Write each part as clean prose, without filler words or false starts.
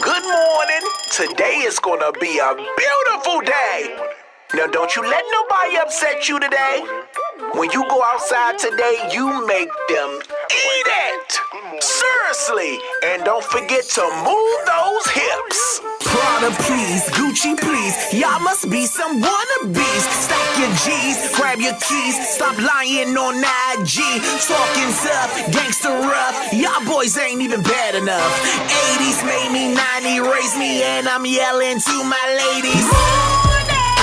Good morning. Today is gonna be a beautiful day. Now don't you let nobody upset you today. When you go outside today, you make them eat it. Seriously. And don't forget to move those hips. Prada, please. Gucci, please. Y'all must be some wannabes. Stack your G's, grab your keys. Stop lying on IG. Talking tough, gangster rough. Y'all boys ain't even bad enough. 80s made me, 90 raised me, and I'm yelling to my ladies.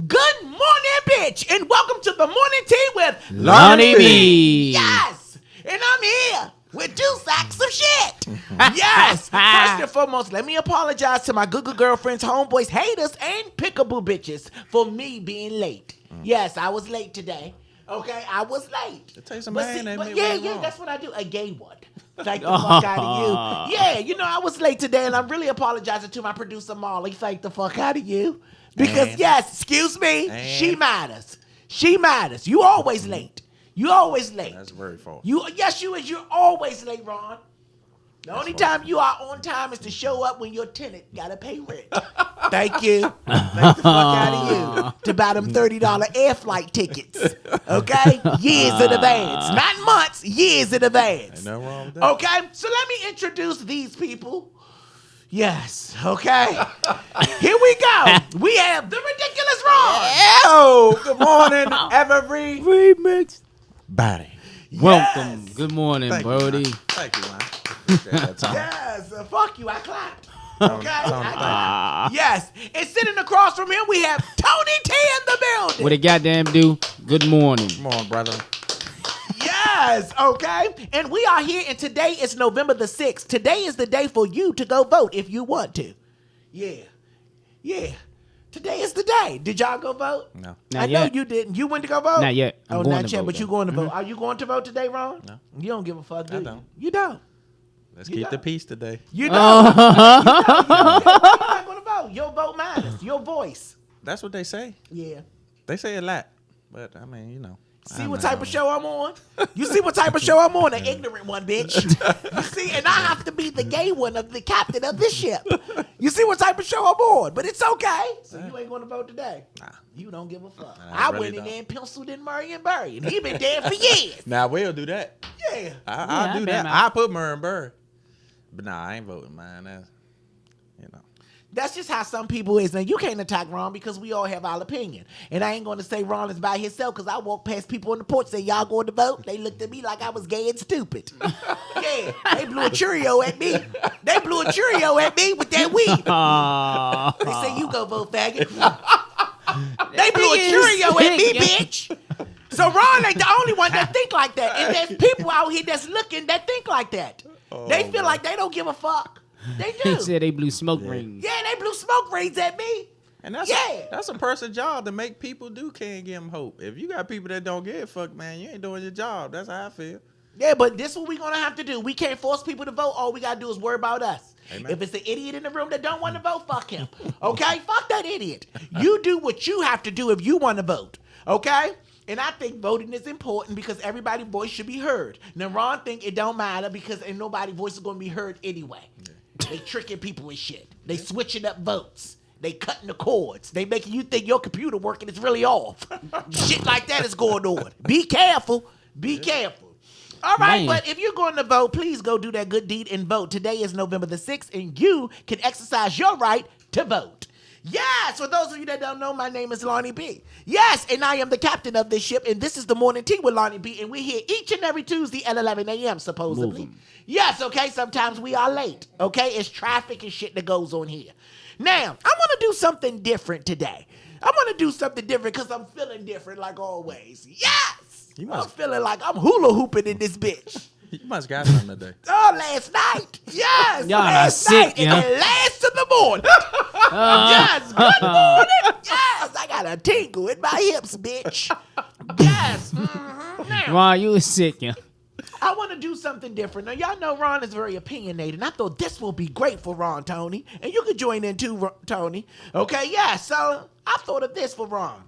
Good morning, bitch, and welcome to the morning tea with Lonnie Bee. Yes, and I'm here with 2 sacks of shit. Yes. First and foremost, let me apologize to my good girlfriends, homeboys, haters, and pickable bitches for me being late. Yes, I was late today. Okay, I was late. It takes a man to admit yeah, when you're wrong. that's what I do. A gay one. Thank the fuck out of you. Yeah, I was late today, and I'm really apologizing to my producer, Molly. Thank the fuck out of you. Because, yes, excuse me, she matters. She matters. You always late. You always late. That's very false. Yes, you is. You're always late, Ron. The only time you are on time is to show up when your tenant got to pay rent. Thank you. Thank the fuck out of you. To buy them $30 air flight tickets. Okay? Years in advance. Not months, years in advance. Ain't nothing wrong with that. Okay? So let me introduce these people. Yes, okay. Here we go. We have the ridiculous Ron. Oh, good morning, every Remix. body. Welcome. Yes. Good morning, Thank Brody. You, man. Thank you, man. Appreciate that time. Yes, fuck you. I clapped. Tony, Okay. Tony, I clapped. Yes, and sitting across from him, we have Tony T in the building. What it goddamn do? Good morning. Come on, brother. Yes, okay. And we are here, and today is November the 6th. Today is the day for you to go vote if you want to. Yeah. Today is the day. Did y'all go vote? No. Not I know yet. you didn't. You went to go vote? Not yet. I'm going not to yet, vote, but you though. going to vote. Are you going to vote today, Ron? No. You don't give a fuck, do I you? don't. You don't. Let's You keep know. the peace today. You don't. You're not going to vote. Your vote matters. Your voice. That's what they say. Yeah. They say a lot, but I mean, See what type of show I'm on? You see what type of show I'm on? An ignorant one, bitch. You see? And I have to be the gay one of the captain of this ship. You see what type of show I'm on? But it's okay. So you ain't going to vote today? Nah. You don't give a fuck. I I really went in don't. there and penciled in Murray and Burry, and he been dead for years. Now we'll do that. Yeah. I'll I do bet, that. man. I put Murray and Bird, but nah, I ain't voting, man. That's That's just how some people is. Now, you can't attack Ron because we all have our opinion. And I ain't going to say Ron is by himself because I walk past people on the porch say, y'all going to vote? They looked at me like I was gay and stupid. Yeah, they blew a Cheerio at me. They blew a Cheerio at me with that weed. They say, you go vote, faggot. They blew a Cheerio at me, bitch. So Ron ain't the only one that think like that. And there's people out here that's looking that think like that. They feel like they don't give a fuck. They do. He said they blew smoke rings. Yeah, they blew smoke rings at me. and that's Yeah. a person's job to make people can't give them hope. If you got people that don't give a fuck, man, you ain't doing your job. That's how I feel. Yeah, but this is what we're going to have to do. We can't force people to vote. All we got to do is worry about us. Amen. If it's an idiot in the room that don't want to vote, fuck him. Okay? Fuck that idiot. You do what you have to do if you want to vote. Okay? And I think voting is important because everybody's voice should be heard. Now, Ron think it don't matter because ain't nobody's voice is going to be heard anyway. Yeah. They tricking people and shit. They switching up votes. They cutting the cords. They making you think your computer working is really off. Shit like that is going on. Be careful. Be careful. All right, Man. but if you're going to vote, please go do that good deed and vote. Today is November the 6th, and you can exercise your right to vote. Yes, for those of you that don't know, my name is Lonnie Bee. Yes, and I am the captain of this ship, and this is the Morning Tea with Lonnie Bee, and we're here each and every Tuesday at 11 a.m., supposedly. Yes, okay, sometimes we are late, okay? It's traffic and shit that goes on here. Now, I want to do something different today. I want to do something different because I'm feeling different like always. Yes! I'm feeling like I'm hula hooping in this bitch. You must got something today. Oh, last night. Yes. Y'all last are night. sick, And yeah. it lasts to the morning. Yes. Good morning. Yes. I got a tingle in my hips, bitch. Yes. Now, Ron, you was sick, yeah. I want to do something different. Now, y'all know Ron is very opinionated, and I thought this will be great for Ron, Tony. And you could join in too, Tony. Okay, yeah, so I thought of this for Ron.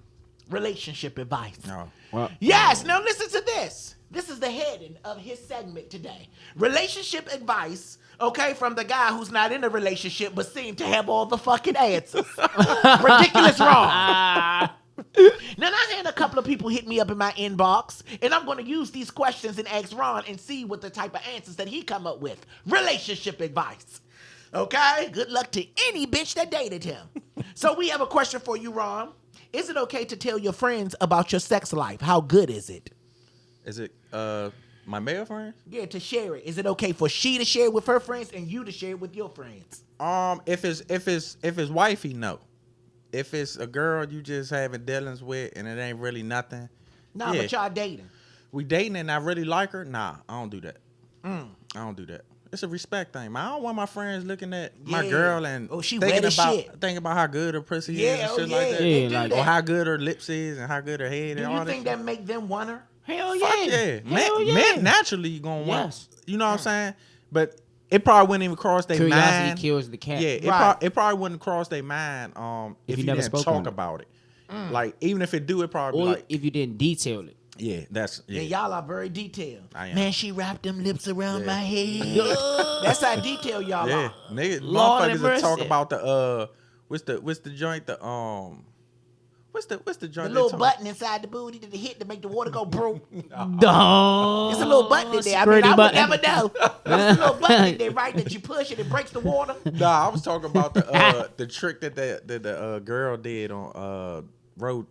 Relationship advice. No. Well, Yes, now listen to this. This is the heading of his segment today. Relationship advice, okay, from the guy who's not in a relationship but seemed to have all the fucking answers. Ridiculous wrong. Now, I had a couple of people hit me up in my inbox, and I'm going to use these questions and ask Ron and see what the type of answers that he come up with. Relationship advice. Okay? Good luck to any bitch that dated him. So we have a question for you, Ron. Is it okay to tell your friends about your sex life? How good is it? Is it my male friends? Yeah, to share it. Is it okay for she to share it with her friends and you to share it with your friends? If it's wifey, no. If it's a girl you just having dealings with and it ain't really nothing. Nah, yeah. but y'all dating. We dating and I really like her. Nah, I don't do that. I don't do that. It's a respect thing, man. I don't want my friends looking at my Yeah. girl and Oh, she thinking wet as about shit. thinking about how good her pussy Yeah, is and oh, shit yeah. like that. They Yeah, do like- that. Or how good her lips is and how good her head Do and you all think that. that make them want her? hell Fuck yeah. yeah. Hell Men naturally gonna want. Yes. You know what I'm saying? But it probably wouldn't even cross their Curiosity mind. kills the cat. Yeah, it, Right. it probably wouldn't cross their mind if you you never didn't spoke on talk it. about it. Like even if it do, it probably Or be like if you didn't detail it. yeah, that's Yeah, yeah. y'all are very detailed. I am. Man, she wrapped them lips around Yeah. my head. That's how detailed y'all Yeah, are. niggas, Lord motherfuckers have will talk mercy. about the what's the joint what's the The joint? little they talk- button inside the booty that they hit to make the water go broom. No. It's a little button in there. I mean, Squirty I would button. never know. There's a little button in there, right, that you push and it breaks the water. Nah, I was talking about the trick that the girl did on road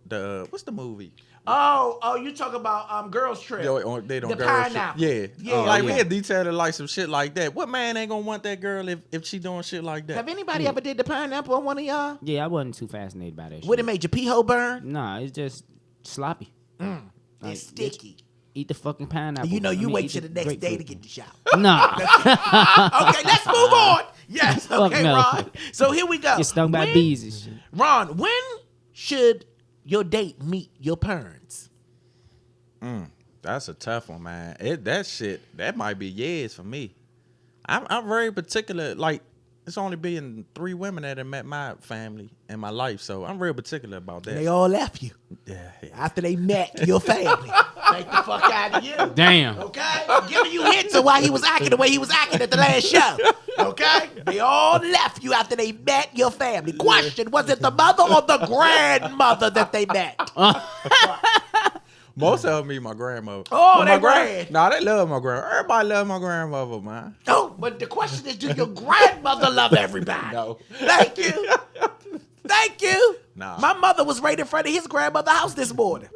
what's the movie? Oh, you talk about Girls Trip. They don't The girl pineapple. shit. Yeah. Yeah, Like yeah. we had detailed it like some shit like that. What man ain't gonna want that girl if she doing shit like that? Have anybody ever did the pineapple on one of y'all? Yeah, I wasn't too fascinated by that shit. Would it make your pee hole burn? Nah, it's just sloppy. Like, It's sticky. Eat the fucking pineapple. You know, you wait eat till the next day to grapefruit. get the shower. Nah. Okay, let's move on. Yes, Fuck okay, no. Ron. So here we go. Get stung by When- bees and shit. Ron, when should your date meet your parents? That's a tough one, man. That might be years for me. I'm very particular. Like it's only been 3 women that have met my family in my life, so I'm real particular about that. They all left you yeah. after they met your family. Take the fuck out of you. Damn. Okay? I'm giving you hints of why he was acting the way he was acting at the last show. Okay? They all left you after they met your family. Question, was it the mother or the grandmother that they met? Most of them meet my grandmother. Oh, But they my grand. Nah, they love my grandmother. Everybody love my grandmother, man. No, but the question is, do your grandmother love everybody? No. Thank you. Thank you. Nah. My mother was right in front of his grandmother's house this morning.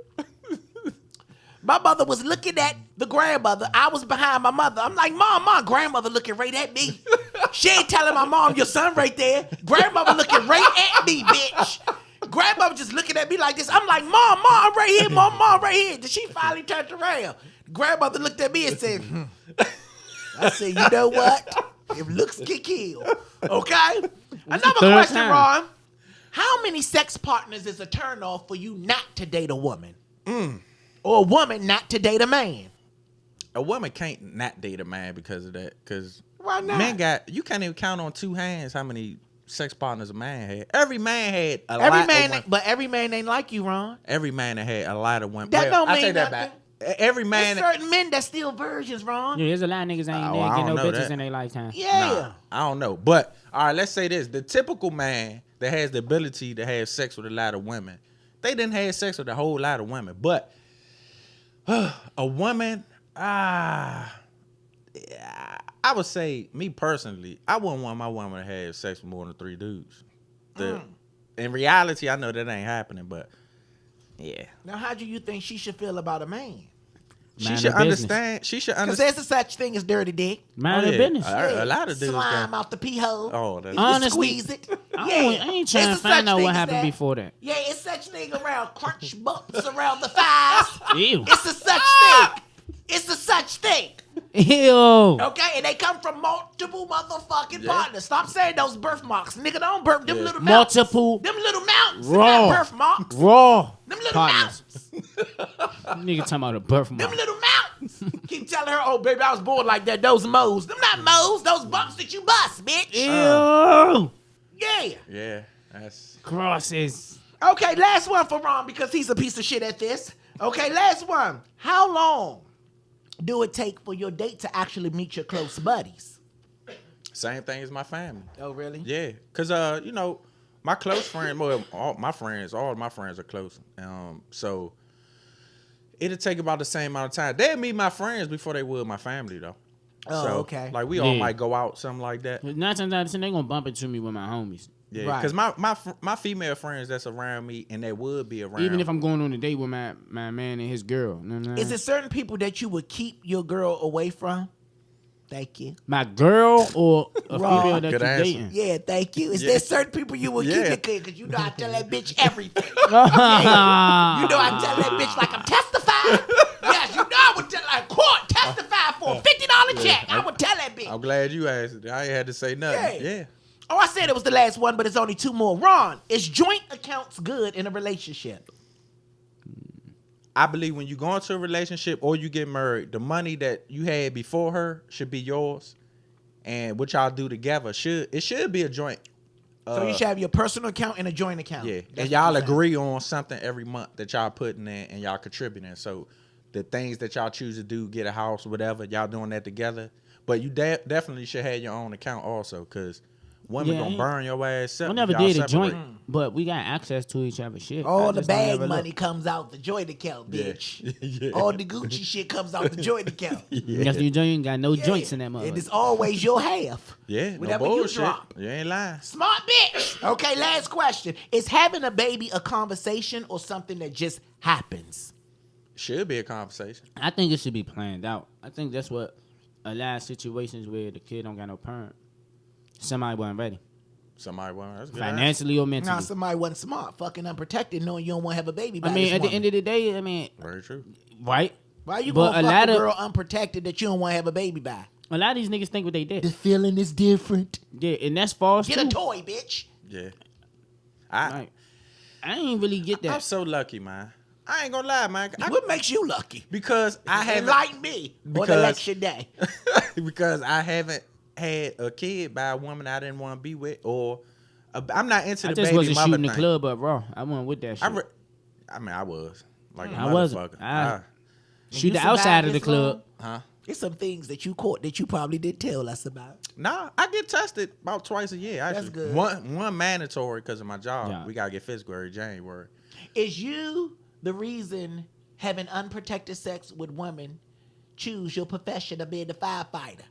My mother was looking at the grandmother. I was behind my mother. I'm like, Mom, my grandmother looking right at me. She ain't telling my mom, your son right there. Grandmother looking right at me, bitch. Grandmother just looking at me like this. I'm like, Mom, I'm right here, Mom, right here. Then she finally turned around. Grandmother looked at me and said, I said, you know what? If looks get killed. Okay? Another third question, time. Ron. How many sex partners is a turnoff for you not to date a woman? Or a woman not to date a man? A woman can't not date a man because of that. Because Why not? men you can't even count on 2 hands how many sex partners a man had. Every man had a lot Every of man, women. but every man ain't like you, Ron. Every man that had a lot of women. That don't I mean take that nothing. back. Every man. There's certain men that's still virgins, Ron. Yeah, there's a lot of niggas ain't Oh, there I get don't no know bitches that. in their lifetime. Yeah. I don't know. But all right, let's say this: the typical man that has the ability to have sex with a lot of women, they didn't have sex with a whole lot of women. But a woman, yeah, I would say, me personally, I wouldn't want my woman to have sex with more than 3 dudes. In reality, I know that ain't happening, but yeah, Now, how do you think she should feel about a man? she Mind should her business. understand. She should Because understand. there's a such thing as dirty dick. Mind Oh, their yeah. business. A lot of dudes Slime got- out the pee hole. Oh, that's You Honestly, squeeze it. I ain't trying It's to a find such out thing what as happened that. before that. Yeah, it's such thing around crunch bumps around the thighs. Ew. It's a such thing. It's a such thing. Ew. Okay, and they come from multiple motherfucking partners. Stop saying those birthmarks. Nigga, don't birth them little mountains. Multiple Them little mountains. raw Not birthmarks. raw Them little partners. mountains. Nigga talking about a birthmark. Them little mountains. Keep telling her, oh, baby, I was born like that. Those moles. Them not moles. Those bumps that you bust, bitch. Ew. Yeah. Yeah, that's Crosses. Okay, last one for Ron because he's a piece of shit at this. Okay, last one. How long do it take for your date to actually meet your close buddies? same thing as my family. Oh, really? Yeah, cause you know, my close friend, well, all of my friends are close. So it'll take about the same amount of time. They'll meet my friends before they would my family though. Oh, So, okay. Like we all Yeah. might go out, something like that. 9 times out of 10, they gonna bump into me with my homies. Yeah, Right. because my female friends that's around me and that would be around. Even if I'm going on a date with my man and his girl. You know what I'm Is saying? it certain people that you would keep your girl away from? Thank you. My girl or a Raw. female that Good you're answer. dating? Yeah, thank you. Is Yeah. there certain people you would Yeah. keep it because you know I tell that bitch everything. Yeah. You know I tell that bitch like I'm testifying. Yes, you know I would tell like court testify for a $50 check. I would tell that bitch. I'm glad you asked it. I ain't had to say nothing. Yeah. Yeah. Oh, I said it was the last one, but it's only 2 more. Ron, is joint accounts good in a relationship? I believe when you go into a relationship or you get married, the money that you had before her should be yours, and what y'all do together should be a joint. So you should have your personal account and a joint account. Yeah, That's and y'all what you're saying. agree on something every month that y'all putting in and y'all contributing. So the things that y'all choose to do, get a house, whatever, y'all doing that together. But you definitely should have your own account also, because women Yeah, gonna burn your ass up. We if never y'all did a separate. joint, but we got access to each other shit. All I the just don't bag ever money look. comes out the joint account, Yeah. bitch. Yeah. All the Gucci shit comes out the joint account. Yeah. That's the joint. You ain't got no Yeah. joints in that mother. And it's always your half. Yeah, no Whatever you bullshit. drop. You ain't lying. Smart bitch. Okay, last question. Is having a baby a conversation or something that just happens? Should be a conversation. I think it should be planned out. I think that's what a lot of situations where the kid don't got no parent. Somebody wasn't ready. Somebody want that's a good. answer. Financially or mentally. Now, somebody wasn't smart, fucking unprotected, knowing you don't want to have a baby by I mean, this at the woman. end of the day, I mean, Very true. right? Why you but gonna a fuck lot a of- girl unprotected that you don't want to have a baby by? A lot of these niggas think what they The did. feeling is different. Yeah, and that's false Get too. a toy, bitch. Yeah. Like, I ain't really get I'm that. so lucky, man. I ain't gonna lie, man. What makes you lucky? Because I haven't Enlighten me on because- election day. because I haven't had a kid by a woman I didn't want to be with, or I'm not into I the just baby wasn't mother shooting the thing. club up raw. I wasn't with that shit. I mean, I was like a I wasn't. motherfucker. I- Shoot You the survived outside of the this club. Huh? It's some things that you caught that you probably didn't tell us about. Nah, I get tested about twice a year. Actually. That's good. One mandatory because of my job. Yeah. We gotta get physical every January. Is you the reason having unprotected sex with women choose your profession of being a firefighter?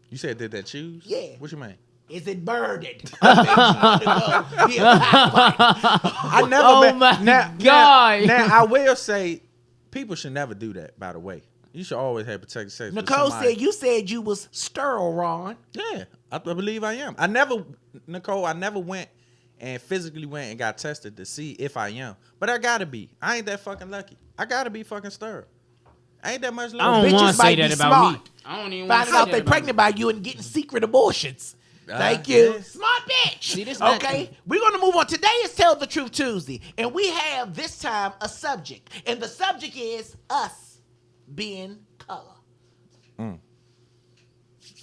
You said did that choose? Yeah. What you mean? Is it burdened? That makes you want to go be a firefighter? I never. Oh my God. Now I will say, people should never do that. By the way, you should always have protected sex. with Nicole somebody. said you said you was sterile, Ron. Yeah, I believe I am. I never went and physically went and got tested to see if I am. But I gotta be. I ain't that fucking lucky. I gotta be fucking sterile. I ain't that much lucky. I don't Bitches want to say might that be about smart. me. I don't even want Finding to say out that they about pregnant me. by you and getting secret abortions. Thank you. Yeah. Smart bitch. See, this Okay, we're going to move on. Today is Tell the Truth Tuesday, and we have this time a subject, and the subject is us being color.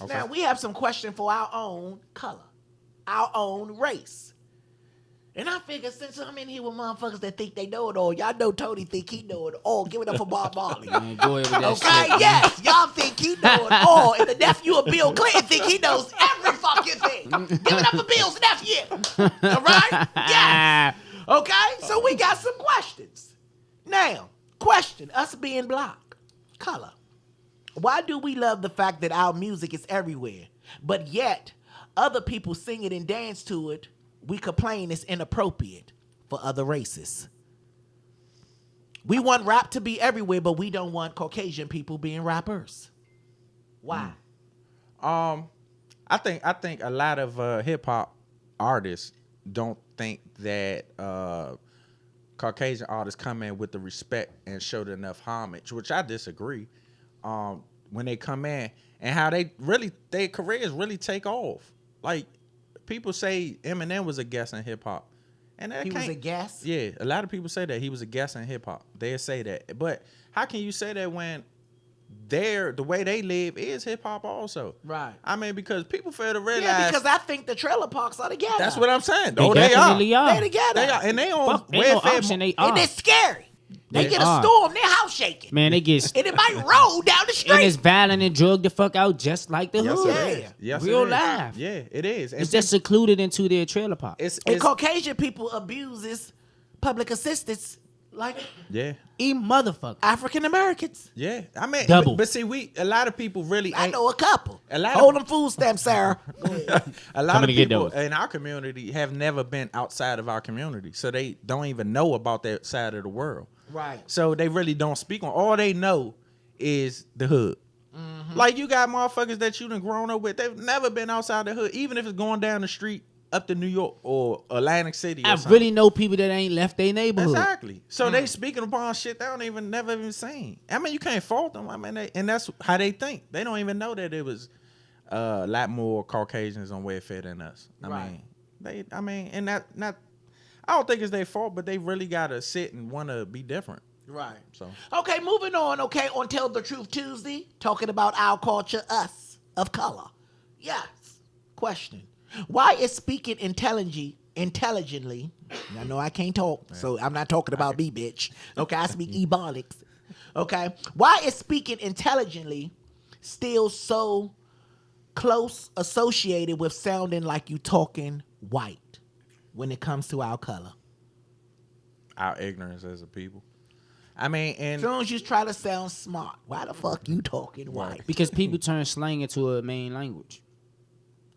Okay. Now, we have some question for our own color, our own race. And I figure since I'm in here with motherfuckers that think they know it all, y'all know Tony think he know it all. Give it up for Bob Marley. Man, go ahead with that Okay, shit. yes, y'all think he know it all, and the nephew of Bill Clinton think he knows every fucking thing. Give it up for Bill's nephew. All right? Yes. Okay, so we got some questions. Now, question, us being black, color. Why do we love the fact that our music is everywhere, but yet other people sing it and dance to it, we complain it's inappropriate for other races? We want rap to be everywhere, but we don't want Caucasian people being rappers. Why? I think a lot of hip hop artists don't think that Caucasian artists come in with the respect and show enough homage, which I disagree. When they come in and how they really their careers really take off. Like people say Eminem was a guest in hip hop. And that He was can't- a guest? Yeah, a lot of people say that he was a guest in hip hop. They say that, but how can you say that when the way they live is hip hop also? Right. I mean, because people fail to realize. Yeah, because I think the trailer parks are together. that's what I'm saying. They Oh, they are. definitely are. They together. They are, and they on Fuck, ain't no welfare. option. They are. And it's scary. They They get a are. storm, their house shaking. Man, they get And it might roll down the and it's street. violent and drugged the fuck out just like the Yes, hood. it is. Yes, Real it is. life. Yeah, it is. And It's just secluded into their trailer park. it's And Caucasian people abuses public assistance like yeah. Motherfucker. African Americans. Yeah, I mean, Double. But see, a lot of people really I ain't. know a couple. A lot of- Hold them food stamps, Sarah. Go ahead. A lot Coming of to get people those. in our community have never been outside of our community, so they don't even know about that side of the world. Right. So they really don't speak on. All they know is the hood. Mm-hmm. Like you got motherfuckers that you done grown up with. They've never been outside the hood, even if it's going down the street up to New York or Atlantic City. Or I something. really know people that ain't left their neighborhood. Exactly. So Mm. they speaking upon shit they don't even never even seen. I mean, you can't fault them. I mean, and that's how they think. They don't even know that it was a lot more Caucasians on welfare than us. Right. I mean, and not. I don't think it's their fault, but they really gotta sit and want to be different. Right. So Okay, moving on. Okay, on Tell the Truth Tuesday, talking about our culture, us of color. Yes. Question: why is speaking intelligently? I know I can't talk, so I'm not talking about me, bitch. Okay, I speak ebonics. Okay, why is speaking intelligently still so close associated with sounding like you talking white when it comes to our color? our ignorance as a people. I mean, and As long as you try to sound smart, why the fuck you talking white? Because people turn slang into a main language.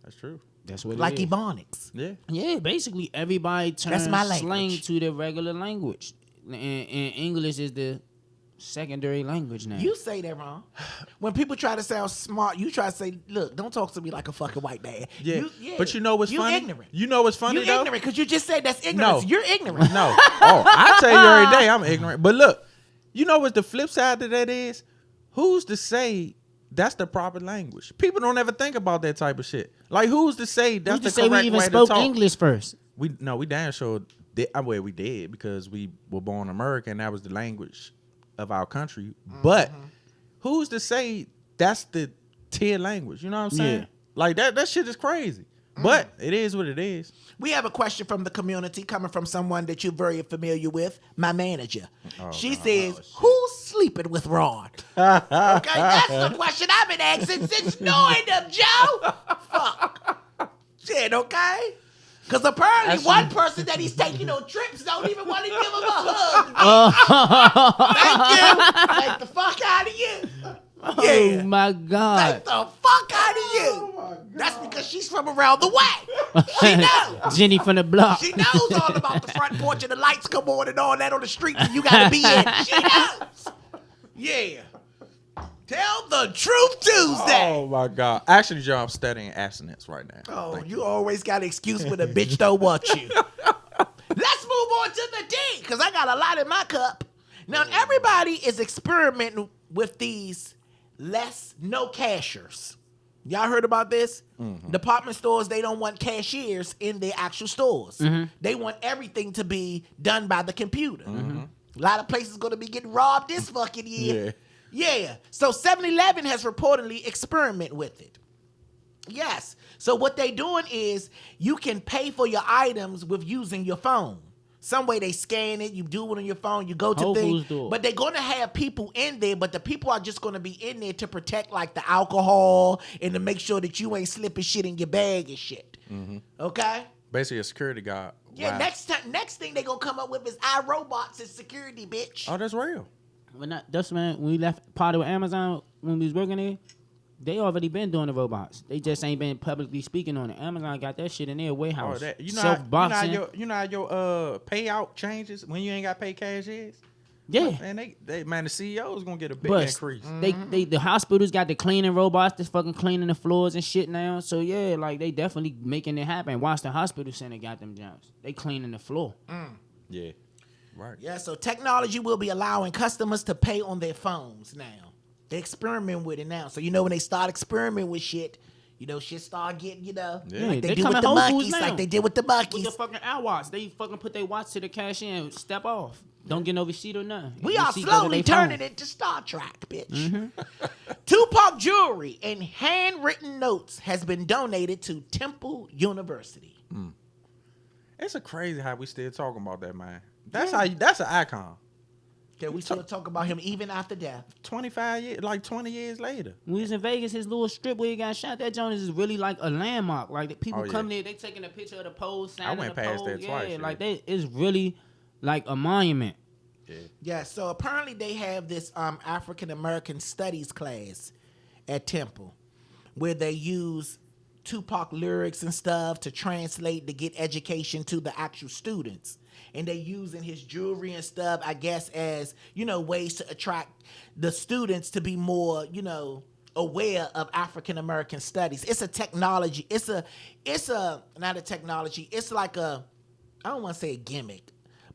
that's true. That's what Like it is. ebonics. Yeah. Yeah, basically everybody turns my slang language. to their regular language. And English is the secondary language now. You say that wrong. When people try to sound smart, you try to say, "Look, don't talk to me like a fucking white man." Yeah. You, But you know what's you funny? Ignorant. You know what's funny You though? ignorant because you just said that's ignorance. No. You're ignorant. No. Oh, I tell you every day I'm ignorant. But look, you know what the flip side of that is? Who's to say that's the proper language? People don't ever think about that type of shit. Like, who's to say that's Who's the to say correct we even way spoke to talk? English first? We damn sure did. Well, we did because we were born American. That was the language of our country. But who's to say that's the tier language? You know what I'm saying? Yeah. Like that shit is crazy. But it is what it is. We have a question from the community coming from someone that you're very familiar with, my manager. She says, "Who's sleeping with Ron?" Okay, that's the question I've been asking since knowing them, Joe. Fuck. Shit, okay? Because apparently one person that he's taking on trips don't even want to give him a hug. Thank you. Take the fuck out of you. Yeah. Oh my God. Take the fuck out of you. That's because she's from around the way. She knows. Jenny from the block. She knows all about the front porch and the lights come on and all that on the street and you gotta be in. She knows. Yeah. Tell the truth Tuesday. Oh my God. Actually, Joe, I'm studying abstinence right now. Oh, Thank you always got an excuse when a bitch don't want you. Let's move on to the D, because I got a lot in my cup. Now, everybody is experimenting with these no cashiers. Y'all heard about this? Department stores, they don't want cashiers in their actual stores. They want everything to be done by the computer. A lot of places going to be getting robbed this fucking year. Yeah. So 7-Eleven has reportedly experimented with it. Yes. So what they doing is you can pay for your items with using your phone. Some way they scan it, you do it on your phone, you go to Whole things. Foods do it. But they're going to have people in there, but the people are just going to be in there to protect like the alcohol and to make sure that you ain't slipping shit in your bag and shit. Okay? Basically, a security guard. Yeah, Wow. next thing they going to come up with is iRobots and security, bitch. Oh, that's real. When we left party with Amazon when we was working there, they already been doing the robots. They just ain't been publicly speaking on it. Amazon got that shit in their warehouse. Oh, that, you know Self-boxing. how your payout changes when you ain't got pay cashiers? Yeah. Man, the CEO is gonna get a big But increase. the hospitals got the cleaning robots that's fucking cleaning the floors and shit now. So yeah, like they definitely making it happen. Watch the hospital center got them jobs. They cleaning the floor. Yeah. Right. Yeah, so technology will be allowing customers to pay on their phones now. They experiment with it now. So you know when they start experimenting with shit, shit start getting, Yeah, like they they do come with at the Whole Foods monkeys, now. like they did with the With monkeys. the fucking iWatch, they fucking put their watch to the cashier and step off. Don't get no receipt or nothing. We are Receipt go to slowly they phone. turning into Star Trek, bitch. Tupac jewelry and handwritten notes has been donated to Temple University. It's a crazy how we still talking about that, man. That's that's an icon. Can we still talk about him even after death? 25 years, like 20 years later. When we was in Vegas, his little strip where he got shot, that joint is really like a landmark. Like the people Oh, yeah. come there, they taking a picture of the pole, signing went the past pole. that twice, yeah. Like it's really like a monument. Yeah, so apparently they have this African American studies class at Temple where they use Tupac lyrics and stuff to translate to get education to the actual students. And they using his jewelry and stuff, I guess, as, ways to attract the students to be more, aware of African American studies. It's a technology. It's not a technology. It's like I don't want to say a gimmick,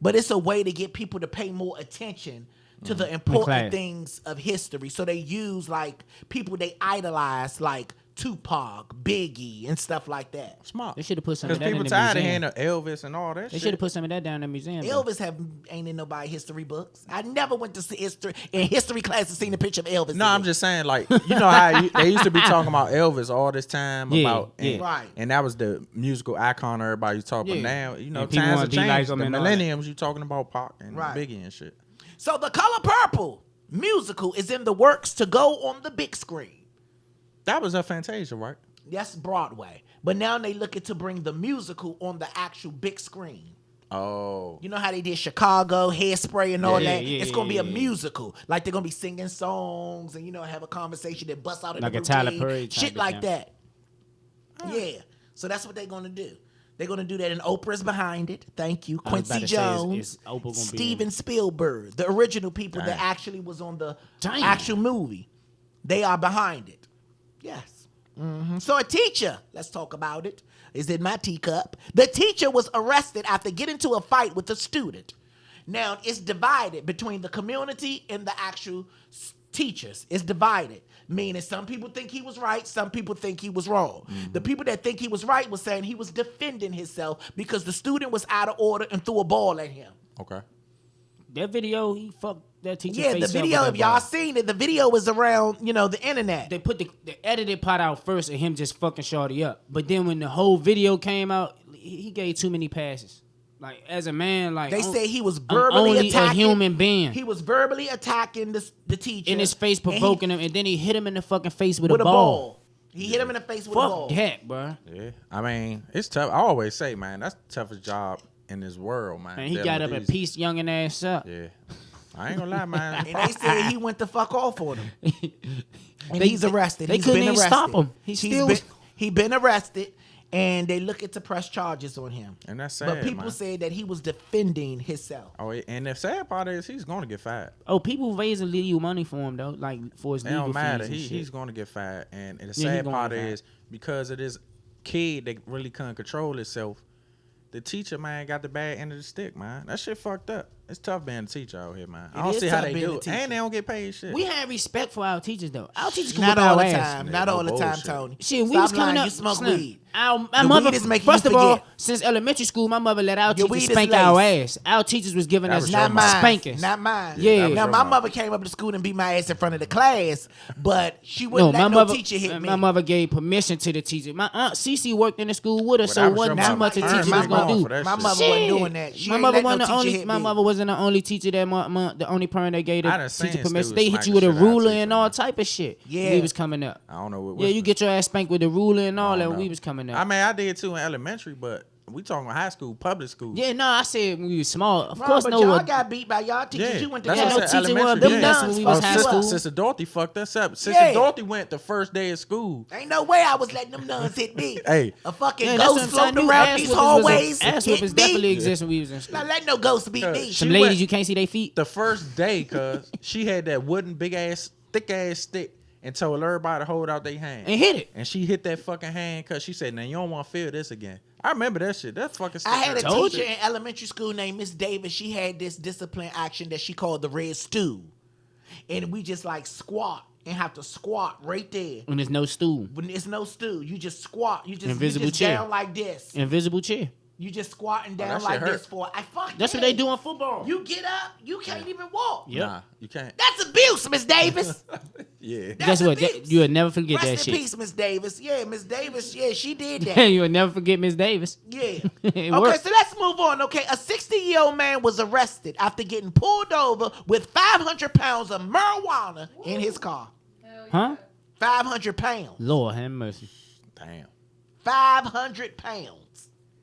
but it's a way to get people to pay more attention to the important class. things of history. So they use like people they idolize, like Tupac, Biggie, and stuff like that. Smart. They should have put some of Because that in people the tired of museum. hearing of Elvis and all that They shit. should have put some of that down in the museum. though. Elvis ain't in nobody history books. I never went to see history class and seen a picture of Elvis. No, I'm just saying, like, you know how they used to be talking about Elvis all this time Yeah, about, and, yeah. Right. and that was the musical icon everybody was talking about. Yeah. Now, you know, And people times wanna have be changed. like 'em the and all that. millenniums, you talking about Pac and Right. Biggie and shit. So The Color Purple musical is in the works to go on the big screen. That was a Fantasia, right? That's Broadway. But now they looking to bring the musical on the actual big screen. Oh. You know how they did Chicago, Hairspray, and all Yeah, that? yeah, It's going to be a yeah. musical. Like they're going to be singing songs and, have a conversation that busts out in Like the a Tyler routine, Perry type shit of like thing. that. Yeah. So that's what they're going to do. They're going to do that, and Oprah's behind it. Thank you. I was about Quincy to say, Jones, is Oprah gonna be Steven in? Spielberg, the original people that Damn. actually was on the Damn. actual movie. They are behind it. Yes. So a teacher, let's talk about it, is in my teacup. The teacher was arrested after getting into a fight with a student. Now, it's divided between the community and the actual teachers. It's divided, meaning some people think he was right, some people think he was wrong. The people that think he was right was saying he was defending himself because the student was out of order and threw a ball at him. Okay. That video, he fucked that teacher Yeah, face the up video, with if that y'all ball. seen it, the video was around, the internet. They put the edited part out first and him just fucking shorty up. But then when the whole video came out, he gave too many passes. Like, as a man, like... They say he was I'm verbally only attacking. a human being. He was verbally attacking the teacher. In his face, and he- provoking him, and then he hit him in the fucking face with with a ball. He hit him in the face with a ball. Fuck that, bro. Yeah. I mean, it's tough. I always say, man, that's the toughest job in this world, man. And he dealing got with up and these- pieced youngin' ass up. Yeah. I ain't gonna lie, man. And they said he went the fuck off on him. And They- he's arrested. they He's couldn't been even arrested. stop him. He been arrested, and they looking to press charges on him. And that's sad, But people man. said that he was defending himself. Oh, and the sad part is he's gonna get fired. Oh, people raising legal money for him, though, like, for his It legal don't matter. fees and shit. He's gonna get fired. And the he sad gonna part get fired. is because of this kid that really couldn't control himself, the teacher, man, got the bad end of the stick, man. That shit fucked up. It's tough being a teacher out here, man. I don't is see how tough they being do a it. teacher. And they don't get paid shit. We have respect for our teachers, though. Our teachers can Not whip all our the ass. time. Yeah, Not no all the time, bullshit. Tony. Shit, we Stop was coming lying. up. You smoke Slim, weed. My The mother, weed is making you first of all, forget. since elementary school, my mother let our Your teachers weed is spank our laced. ass. Our teachers was giving That us was your Not mom. mine. spankings. Not mine. Yeah. That was Now, your my mom. mother came up to school and beat my ass in front of the class, but she No, wouldn't my let no mother, teacher hit me. my mother gave permission to the teacher. My aunt Cece worked in the school with her, Well, so that it was wasn't your too mom. much a My teacher mom was gonna going do. for that My shit. mother wasn't doing that. She My ain't mother let wasn't no the teacher only. hit My me. mother wasn't the only teacher that the only parent that gave I the done seen teacher permission. students They hit smack you the with a shit out of ruler teachers, and all man. type of shit. Yeah. We was coming up. I don't know what. Yeah, you get your ass spanked with the ruler and all that when we was coming up. I mean, I did too in elementary, but we talking high school, public school. Yeah, no, I said when we was small. Of Bro, course, but no. y'all got beat by y'all teachers. You went to that's Yeah, what no I said, teacher was elementary. them yeah. nuts when we was high Sister, school. Sister Dorothy fucked us up. Sister Yeah. Dorothy went the first day of school. Ain't no way I was letting them nuns hit me. Hey. A fucking Yeah, that's what ghost I'm telling floating you. around Ass these whoopings was hallways. Ass hit whoopings me. definitely exist when we was in school. Not letting no ghost beat me. She Some went- ladies, you can't see their feet. The first day, cuz she had that wooden big ass, thick ass stick and told everybody to hold out their hand. And hit it. And she hit that fucking hand because she said, now you don't want to feel this again. I remember that shit. That fucking stick. I had a Told teacher you. in elementary school named Miss Davis. She had this discipline action that she called the red stew. And we just like squat and have to squat right there. When there's no stool. When there's no stool, you just squat. You just Invisible chair. down like this. Invisible chair. You just squatting down that shit like hurt. this for. I fuck. That's yeah. what they do in football. You get up, you can't even walk. Yep. Nah, you can't. That's abuse, Miss Davis. Yeah. Guess what? abuse. You'll never forget Rest that in shit. peace, Miss Davis. Yeah, Miss Davis. Yeah, she did that. You'll never forget Miss Davis. Yeah. It Okay, worked. so let's move on. Okay, a 60-year-old man was arrested after getting pulled over with 500 pounds of marijuana in his car. Huh? 500 pounds. Lord have mercy. Damn. 500 pounds.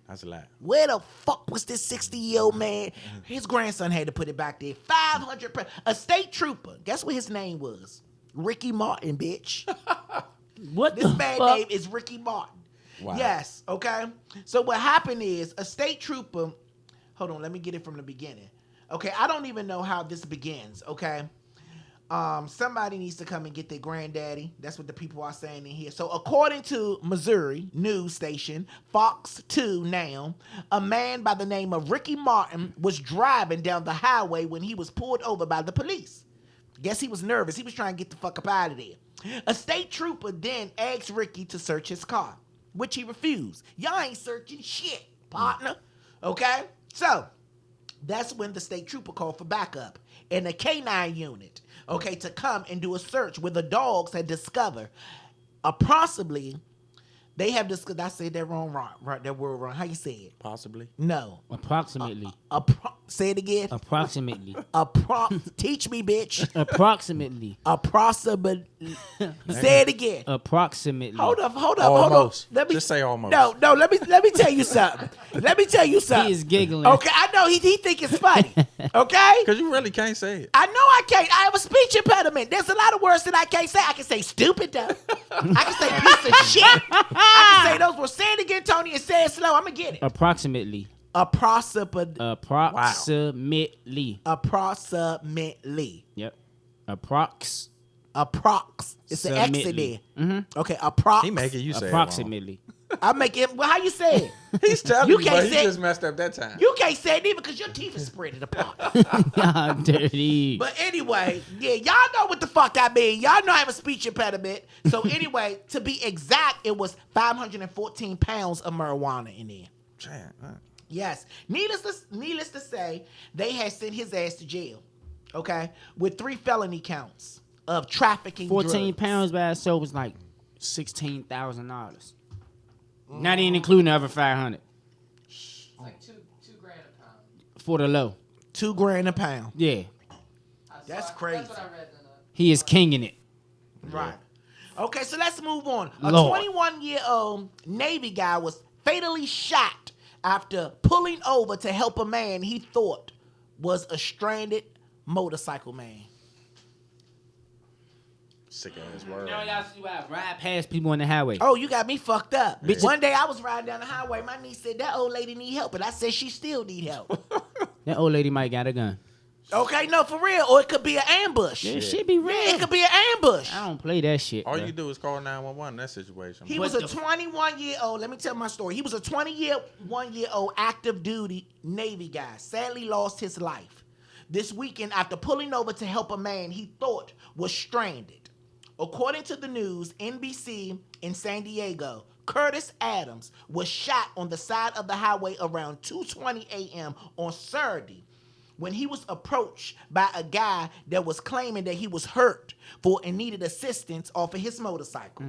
That's a lot. Where the fuck was this 60-year-old man? His grandson had to put it back there. 500 pounds. A state trooper. Guess what his name was? Ricky Martin, bitch. What This the man's fuck? name is Ricky Martin. Wow. Yes, okay? So what happened is a state trooper, hold on, let me get it from the beginning. Okay, I don't even know how this begins, okay? Somebody needs to come and get their granddaddy. That's what the people are saying in here. So according to Missouri news station, Fox 2 now, a man by the name of Ricky Martin was driving down the highway when he was pulled over by the police. Guess he was nervous. He was trying to get the fuck up out of there. A state trooper then asked Ricky to search his car, which he refused. Y'all ain't searching shit, partner. Okay? So, that's when the state trooper called for backup and a K9 unit, okay, to come and do a search where the dogs had discovered approximately, they have discovered, I said that wrong, right, that word wrong. How you say it? Possibly. No. Approximately. Say it again. Approximately. Teach me, bitch. Approximately. Approximately. Say it again. Approximately. Hold up. Almost. Let me Just say almost. No. Let me tell you something. He is giggling. Okay, I know he think it's funny. Okay, Because you really can't say it. I know I can't. I have a speech impediment. There's a lot of words that I can't say. I can say stupid though. I can say piece of shit. I can say those words. Say it again, Tony, and say it slow. I'm gonna get it. Approximately. Approximately. Approximately. Yep. Approx. It's an X in there. Mm-hmm. Okay, approx. He making you say Approximately. I make it. Well, how you say it? He's telling You you, can't but he say- just messed up that time. You can't say it either because your teeth is spread apart. Y'all dirty. But anyway, yeah, y'all know what the fuck I mean. Y'all know I have a speech impediment. So anyway, to be exact, it was 514 pounds of marijuana in there. Damn, Yes. Needless to say, they had sent his ass to jail, okay, with 3 felony counts of trafficking 14 drugs. pounds by itself was like $16,000. Not even including the other 500 It's like two grand a pound. for the low. $2,000 a pound. Yeah. That's crazy. That's what I read in He is kinging it. Right. Okay, so let's move on. A Lord. 21-year-old Navy guy was fatally shot after pulling over to help a man he thought was a stranded motorcycle man. sick ass word. Y'all see why I ride past people on the highway. Oh, you got me fucked up. Bitch. One day I was riding down the highway. My niece said, that old lady need help. And I said, she still need help. That old lady might got a gun. Okay, no, for real. Or it could be an ambush. That shit be real. Yeah, it could be an ambush. I don't play that shit. All bruh. you do is call 911 in that situation. He What was a the 21-year-old. Let me tell my story. He was a 21-year-old active duty Navy guy. Sadly lost his life this weekend after pulling over to help a man he thought was stranded. According to the news, NBC in San Diego, Curtis Adams was shot on the side of the highway around 2:20 a.m. on Saturday when he was approached by a guy that was claiming that he was hurt and needed assistance off of his motorcycle.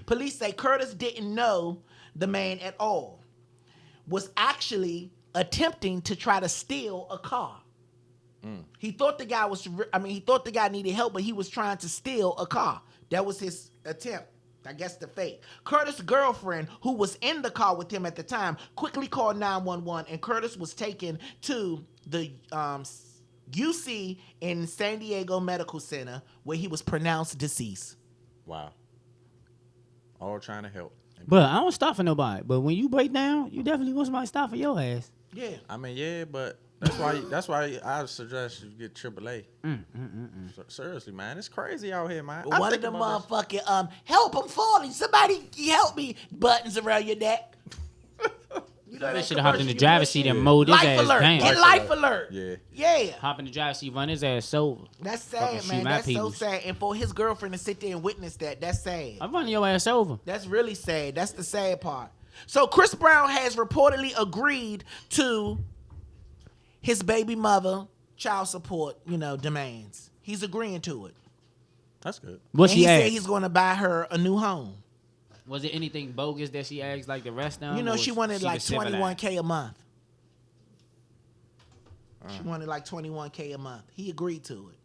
Police say Curtis didn't know the man at all, was actually attempting to try to steal a car. He thought the guy needed help, but he was trying to steal a car. That was his attempt. I guess the fake. Curtis' girlfriend, who was in the car with him at the time, quickly called 911, and Curtis was taken to the UC in San Diego Medical Center, where he was pronounced deceased. Wow. All trying to help. But I don't stop for nobody. But when you break down, you definitely want somebody to stop for your ass. Yeah. I mean, yeah, but that's why I suggest you get AAA. Seriously, man, it's crazy out here, man. One of the motherfucking help, I'm falling. Somebody help me buttons around your neck. You know They that should have hopped in the commercial, driver's you seat and Yeah. mowed his Life ass alert. down. Get life alert. Yeah. Yeah. Hop in the driver's seat, run his ass over. That's Fucking sad, shoot man. my That's so peoples. sad. And for his girlfriend to sit there and witness that's sad. I'm running your ass over. That's really sad. That's the sad part. So Chris Brown has reportedly agreed to his baby mother child support, demands. He's agreeing to it. That's good. What And she he said asked? he's going to buy her a new home. Was it anything bogus that she asked like the rest of them? She wanted like was civilized? $21K a month. She wanted like $21K a month. He agreed to it.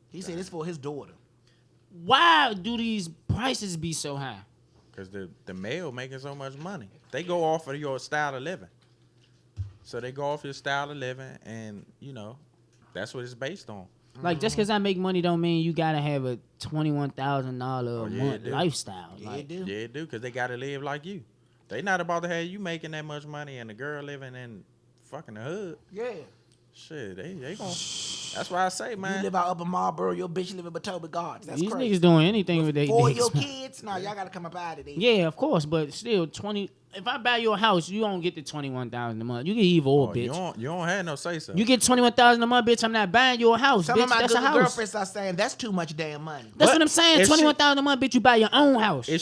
He said it's for his daughter. Why do these prices be so high? Because the male making so much money. They go off of your style of living. So they go off your style of living, and, that's what it's based on. Like just because I make money don't mean you gotta have a $21,000 a yeah, month it do. lifestyle. Yeah, Like, it do. Yeah, it do, because they got to live like you. They not about to have you making that much money and the girl living in fucking the hood. Yeah. Shit, they gon' That's why I say, You man. live out Upper Marlboro, your bitch live in Potomac Gardens. That's these crazy. niggas doing anything with their For dicks. your kids? No, y'all got to come up out of there. Yeah, of course, but still 20. If I buy you a house, you don't get the $21,000 a month. You get either or, Oh, bitch. you don't have no say so. You get $21,000 a month, bitch. I'm not buying you a house, Some bitch. of my That's good a house. girlfriends are saying that's too much damn money. That's But what I'm saying. if she- $21,000 a month, bitch. You buy your own house. if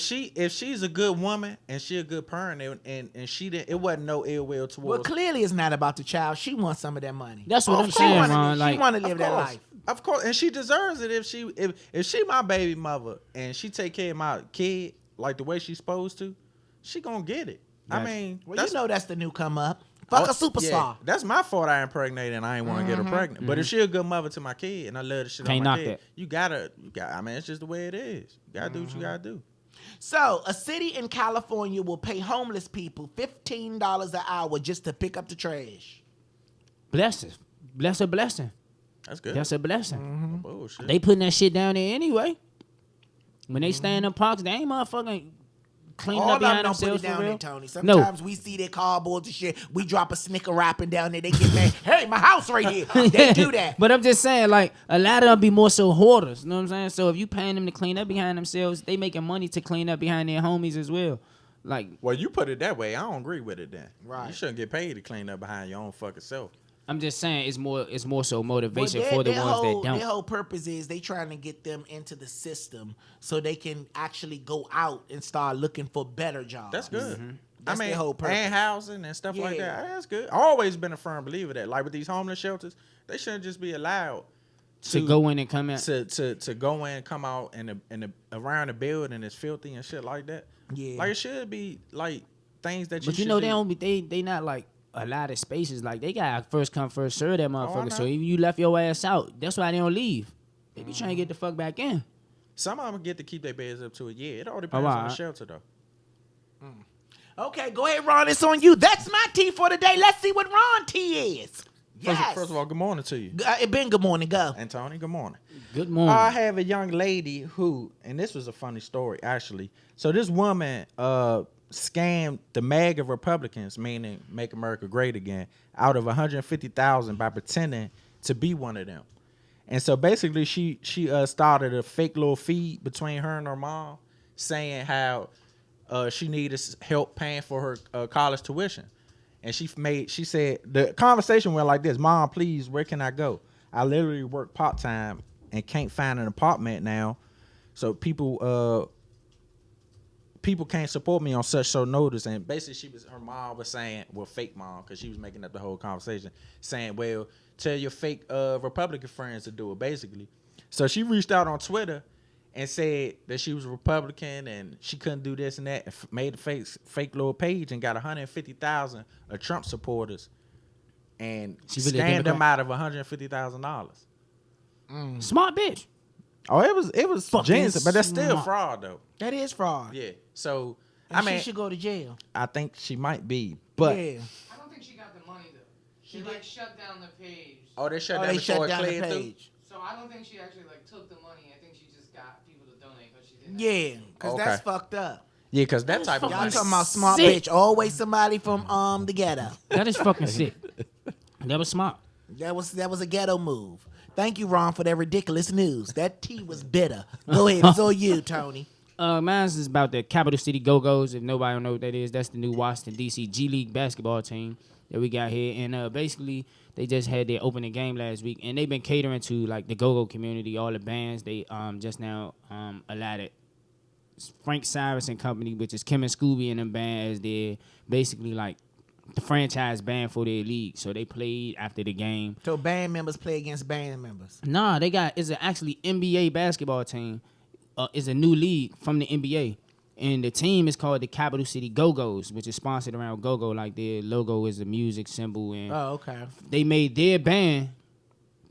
she's a good woman and she a good parent and she didn't, it wasn't no ill will Well, towards. clearly it's not about the child. She wants some of that money. That's what Of I'm saying, course. Ron. She Like, want to live Of that course. life. Of course, and she deserves it if she my baby mother and she take care of my kid like the way she's supposed to, she gonna get it. I Gotcha. mean, Well, that's the new come up. Fuck a superstar. Yeah, that's my fault. I impregnated and I ain't want to get her pregnant. But if she a good mother to my kid and I love the shit Can't on my knock kid, that. you gotta. I mean, it's just the way it is. You gotta do what you gotta do. So, a city in California will pay homeless people $15 an hour just to pick up the trash. blessing. Bless a blessing. That's good. That's a blessing. Bullshit. They putting that shit down there anyway. When they stay in the parks, they ain't motherfucking cleaning All up of them behind don't put themselves it for down there, real. Tony. No. Sometimes we see their cardboards and shit. We drop a snicker wrapping down there. They get mad. Hey, my house right here. They do that. But I'm just saying, like, a lot of them be more so hoarders. You know what I'm saying? So if you paying them to clean up behind themselves, they making money to clean up behind their homies as well. Like, Well, you put it that way. I don't agree with it then. Right. You shouldn't get paid to clean up behind your own fucking self. I'm just saying, it's more so Well, motivation for the ones that don't. Their whole purpose is they trying to get them into the system so they can actually go out and start looking for better jobs. That's good. That's their whole purpose. And housing and stuff like Yeah. that. That's good. I always been a firm believer that, like with these homeless shelters, they shouldn't just be allowed To go in and come out. to go in, come out, and around the building is filthy and shit like that. Yeah. Like it should be like things that you. But you should know, do. they don't be they not like a lot of spaces. Like they got first come first serve that motherfucker. know. So if you left your ass out, that's why they don't leave. They be trying to get the fuck back in. Some of them get to keep their beds up to a year. It all depends on the alright. shelter though. Okay, go ahead, Ron. It's on you. That's my tea for today. Let's see what Ron tea is. Yes. First of all, good morning to you, It been good morning. Go. and Tony. Good morning. Good morning. I have a young lady who, and this was a funny story actually. So this woman scammed the MAGA Republicans, meaning Make America Great Again, out of $150,000 by pretending to be one of them. And so basically, she started a fake little feed between her and her mom, saying how she needed help paying for her college tuition. And she said the conversation went like this: "Mom, please, where can I go? I literally work part time and can't find an apartment now, so people can't support me on such short notice." And basically, her mom was saying, well, fake mom, because she was making up the whole conversation, saying, "Well, tell your fake Republican friends to do it." Basically, so she reached out on Twitter and said that she was a Republican and she couldn't do this and that, and made a fake little page and got 150,000 of Trump supporters and She really a scammed them Democrat? out of $150,000. Smart bitch. Oh, it was Fucking genius, but that's still smart. fraud though. That is fraud. Yeah. So And I mean, she should go to jail. I think she might be, but yeah. I don't think she got the money though. She like shut down the page. oh, they shut Oh, down they before shut it down the cleared through. page. So I don't think she actually like took the money. I think she just got people to donate, but she didn't. Yeah, because Okay. that's fucked up. Yeah, because that type of Y'all money. talking about smart Sick. bitch. Always somebody from the ghetto. That is fucking sick. That was smart. That was a ghetto move. Thank you, Ron, for that ridiculous news. That tea was bitter. Go ahead, it's all you, Tony. Mine's is about the Capital City Go-Go's. If nobody don't know what that is, that's the new Washington, D.C. G League basketball team that we got here. And basically, they just had their opening game last week. And they've been catering to, like, the go-go community, all the bands. They just now allotted Frank Cyrus and company, which is Kim and Scooby and them band, as their basically, like, the franchise band for their league. So they played after the game. So band members play against band members. Nah, it's an actually NBA basketball team. It's a new league from the NBA. And the team is called the Capital City Go-Go's, which is sponsored around Go-Go. Like, their logo is a music symbol. And Okay. they made their band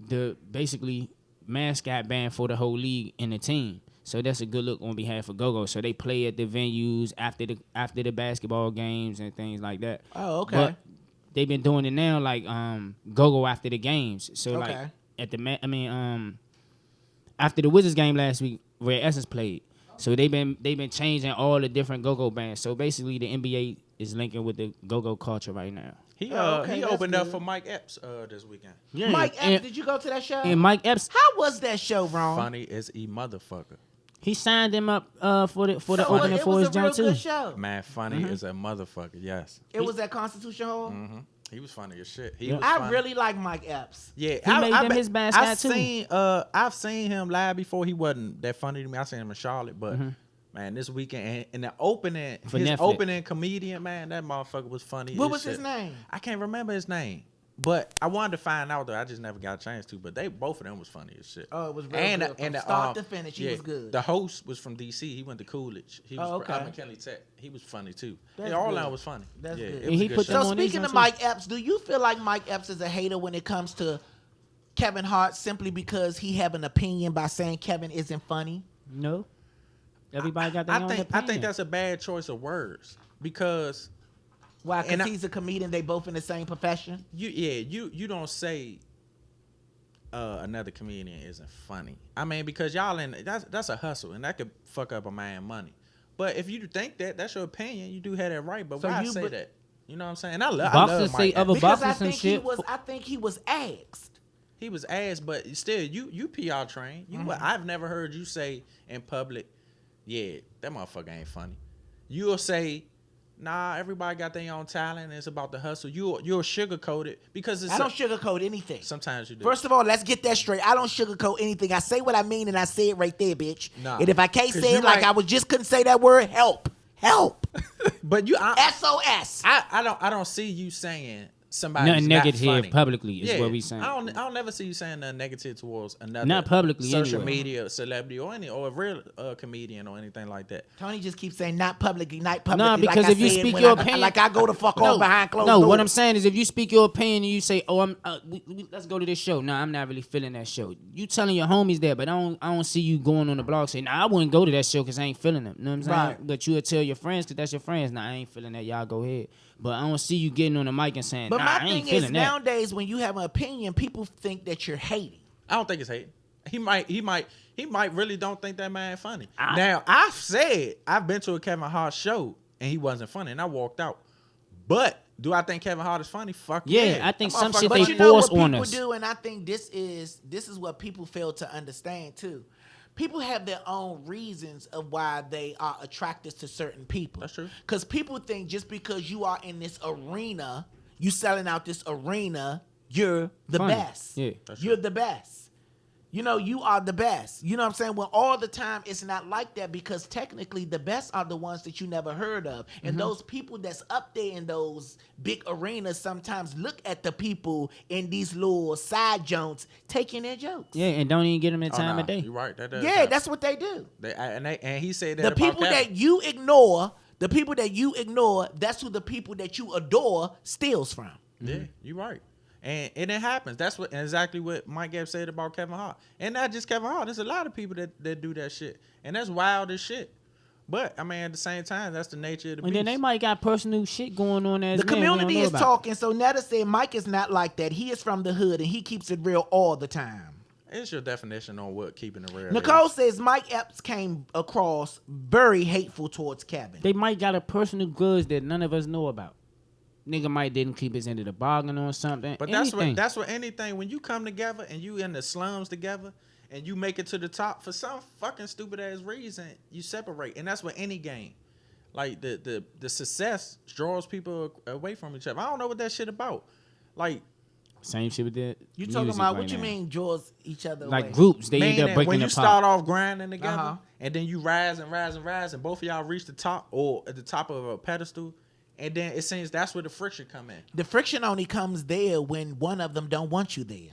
the basically mascot band for the whole league and the team. So that's a good look on behalf of Go-Go. So they play at the venues after the basketball games and things like that. Oh, okay. But they've been doing it now, like Go-Go after the games. So Okay. like at the after the Wizards game last week, where Essence played. So they've been changing all the different go-go bands. So basically, the NBA is linking with the go-go culture right now. He okay, he that's opened up good. for Mike Epps this weekend. Yeah. Mike Epps, and, did you go to that show? and Mike Epps, How was that show, Ron? Funny as a motherfucker. he signed him up for the So opening it for was his a real jump too. good show. Man, funny as a motherfucker. Yes. It was at Constitution Hall. He was funny as shit. He Yeah. was I funny. really like Mike Epps. Yeah, He made them his mascot, too. I've seen him live before. He wasn't that funny to me. I seen him in Charlotte, but man, this weekend and the opening, For his Netflix. opening comedian, man, that motherfucker was funny. What as was his shit. name? I can't remember his name, but I wanted to find out though. I just never got a chance to. But both of them was funny as shit. Oh, it was real good. From start to finish, he was good. The host was from DC. He went to Coolidge. He was okay. McKinley Tech. He was funny too. That's Yeah, all good. that was funny. That's yeah, good. it And was he a good put show. them So on these speaking of ones, too. Mike Epps, do you feel like Mike Epps is a hater when it comes to Kevin Hart simply because he have an opinion by saying Kevin isn't funny? No, everybody got their own I opinion. think that's a bad choice of words because Why? And Because he's a comedian. They both in the same profession. you don't say another comedian isn't funny. I mean, because y'all that's a hustle and that could fuck up a man money. But if you think that's your opinion, you do have that right. But So why you say but- that? You know what I'm saying? And I love Boxers say Mike other Epps. Because I boxers and think he shit. was. I think he was asked. He was ass, but still, you PR trained. I've never heard you say in public, yeah, that motherfucker ain't funny. You'll say, nah, everybody got their own talent. And it's about the hustle. You'll sugarcoat it because it's I don't sugarcoat anything. sometimes you do. First of all, let's get that straight. I don't sugarcoat anything. I say what I mean, and I say it right there, bitch. Nah. And if I can't 'Cause say you it like right. I was just couldn't say that word, help. but you, SOS. I don't see you saying somebody Nothing not negative funny. publicly is what we saying. I don't never see you saying nothing negative towards another Not publicly, social anyway. media celebrity or a real comedian or anything like that. Tony just keeps saying not publicly, not publicly. Nah, because like if I you said speak when your I- opinion- like I go to fuck off behind closed No, doors. what I'm saying is if you speak your opinion and you say, "Oh, let's go to this show." Nah, I'm not really feeling that show. You telling your homies that, but I don't see you going on the blog saying, "Nah, I wouldn't go to that show because I ain't feeling them." You know what I'm saying? Right. But you'll tell your friends because that's your friends. Nah, I ain't feeling that. Y'all go ahead. But I don't see you getting on the mic and saying, But "Nah, my I ain't thing is feeling that." nowadays when you have an opinion, people think that you're hating. I don't think it's hate. He might really don't think that man funny. Now I've been to a Kevin Hart show and he wasn't funny and I walked out. But do I think Kevin Hart is funny? Fuck Yeah, I think That some motherfucker- shit But they you know force what on people us. do, and I think this is what people fail to understand too. People have their own reasons of why they are attracted to certain people. That's true. Because people think just because you are in this arena, you selling out this arena, you're the Funny. best. Yeah. That's You're true. the best. You know, you are the best. You know what I'm saying? Well, all the time, it's not like that because technically the best are the ones that you never heard of. And those people that's up there in those big arenas sometimes look at the people in these little side joints taking their jokes. Yeah, and don't even get them the Oh, time nah, of day. You're right. That does Yeah, happen. that's what they do. And he said that The about people Kevin. that you ignore, that's who the people that you adore steals from. Yeah, you're right. And it happens. That's exactly what Mike Epps said about Kevin Hart. And not just Kevin Hart. There's a lot of people that do that shit. And that's wild as shit. But, I mean, at the same time, that's the nature of the And beast. then they might got personal shit going on as The men we don't community know is about. talking, so Netta said Mike is not like that. He is from the hood and he keeps it real all the time. It's your definition on what keeping it real Nicole is. says Mike Epps came across very hateful towards Kevin. They might got a personal grudge that none of us know about. Nigga might didn't keep his end of the bargain on something. But Anything. that's what anything, when you come together and you in the slums together and you make it to the top for some fucking stupid ass reason, you separate. And that's with any game. Like the success draws people away from each other. I don't know what that shit about. Like Same shit with that. You talking music about right what you now. mean draws each other Like away? groups, they end up meaning breaking when you apart. start off grinding together, Uh-huh. and then you rise and rise and rise, and both of y'all reach the top or at the top of a pedestal, and then it seems that's where the friction come in. The friction only comes there when one of them don't want you there.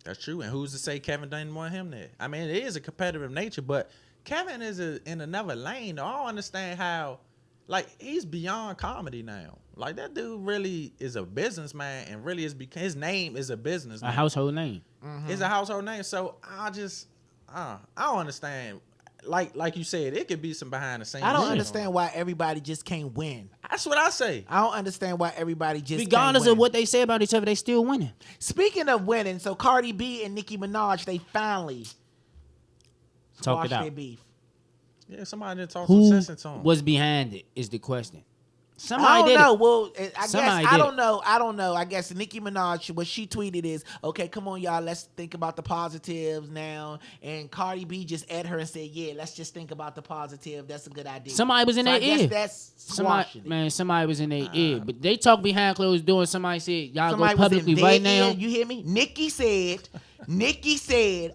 That's true. And who's to say Kevin didn't want him there? I mean, it is a competitive nature, but Kevin is in another lane. I don't understand how, like, he's beyond comedy now. Like, that dude really is a businessman, and really is because his name is a business A name. household name. It's a household name. So I don't understand. Like you said, it could be some behind the scenes. I don't shit. understand why everybody just can't win. That's what I say. I don't understand why everybody just Regardless can't of win. what they say about each other, they still winning. Speaking of winning, so Cardi B and Nicki Minaj, they finally Talk squashed it out. their beef. Yeah, somebody did talk some Who sense into him. was behind it is the question. I Somebody don't did know. it. Well, I guess Somebody I did don't it. know. I don't know. I guess Nicki Minaj, what she tweeted is, okay, come on, y'all, let's think about the positives now. And Cardi B just at her and said, yeah, let's just think about the positive. That's a good idea. Somebody was in so their I guess ear. that's squashing Somebody was in their ear. But they talk behind closed doors. Somebody said, y'all Somebody go was in publicly their right ear. now. You hear me? Nikki said,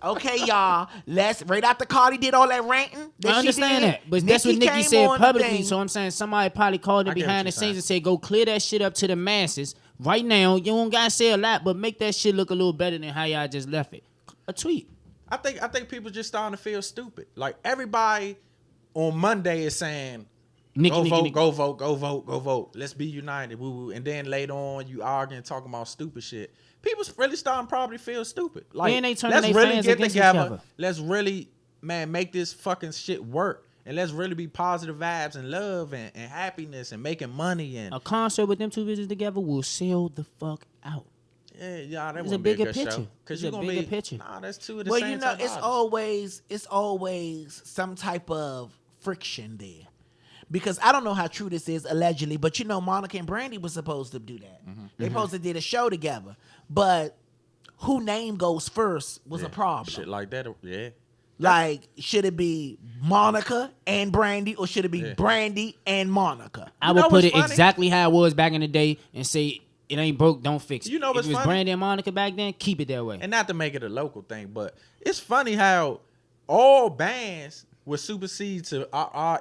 okay, y'all, let's, right after Cardi did all that ranting. I understand that. But that's what Nicki came said on the publicly. thing. So I'm saying somebody probably called I it get what behind the you're scenes saying. and said, go clear that shit up to the masses right now. You don't got to say a lot, but make that shit look a little better than how y'all just left it. A tweet. I think people just starting to feel stupid. Like everybody on Monday is saying, go vote. Let's be united. Woo woo. And then later on, you arguing, talking about stupid shit. People's really starting to probably feel stupid. Like, And they turning let's they really fans get against each together. other. Let's really, man, make this fucking shit work. And let's really be positive vibes and love and happiness and making money and A concert with them two bitches together will sell the fuck out. yeah, that It's would a be a bigger good picture. show. Because It's you're a gonna bigger be picture. Nah, that's two of the Well, same you know, type it's artists. always some type of friction there. Because I don't know how true this is, allegedly, but you know, Monica and Brandy was supposed to do that. They supposed to did a show together. But who name goes first was a problem. Shit like that, yeah. Like, should it be Monica and Brandy, or should it be Yeah. Brandy and Monica? I You would know put what's it funny? exactly how it was back in the day and say it ain't broke, don't fix it. You know if what's it was funny? Brandy and Monica back then, keep it that way. And not to make it a local thing, but it's funny how all bands would supersede to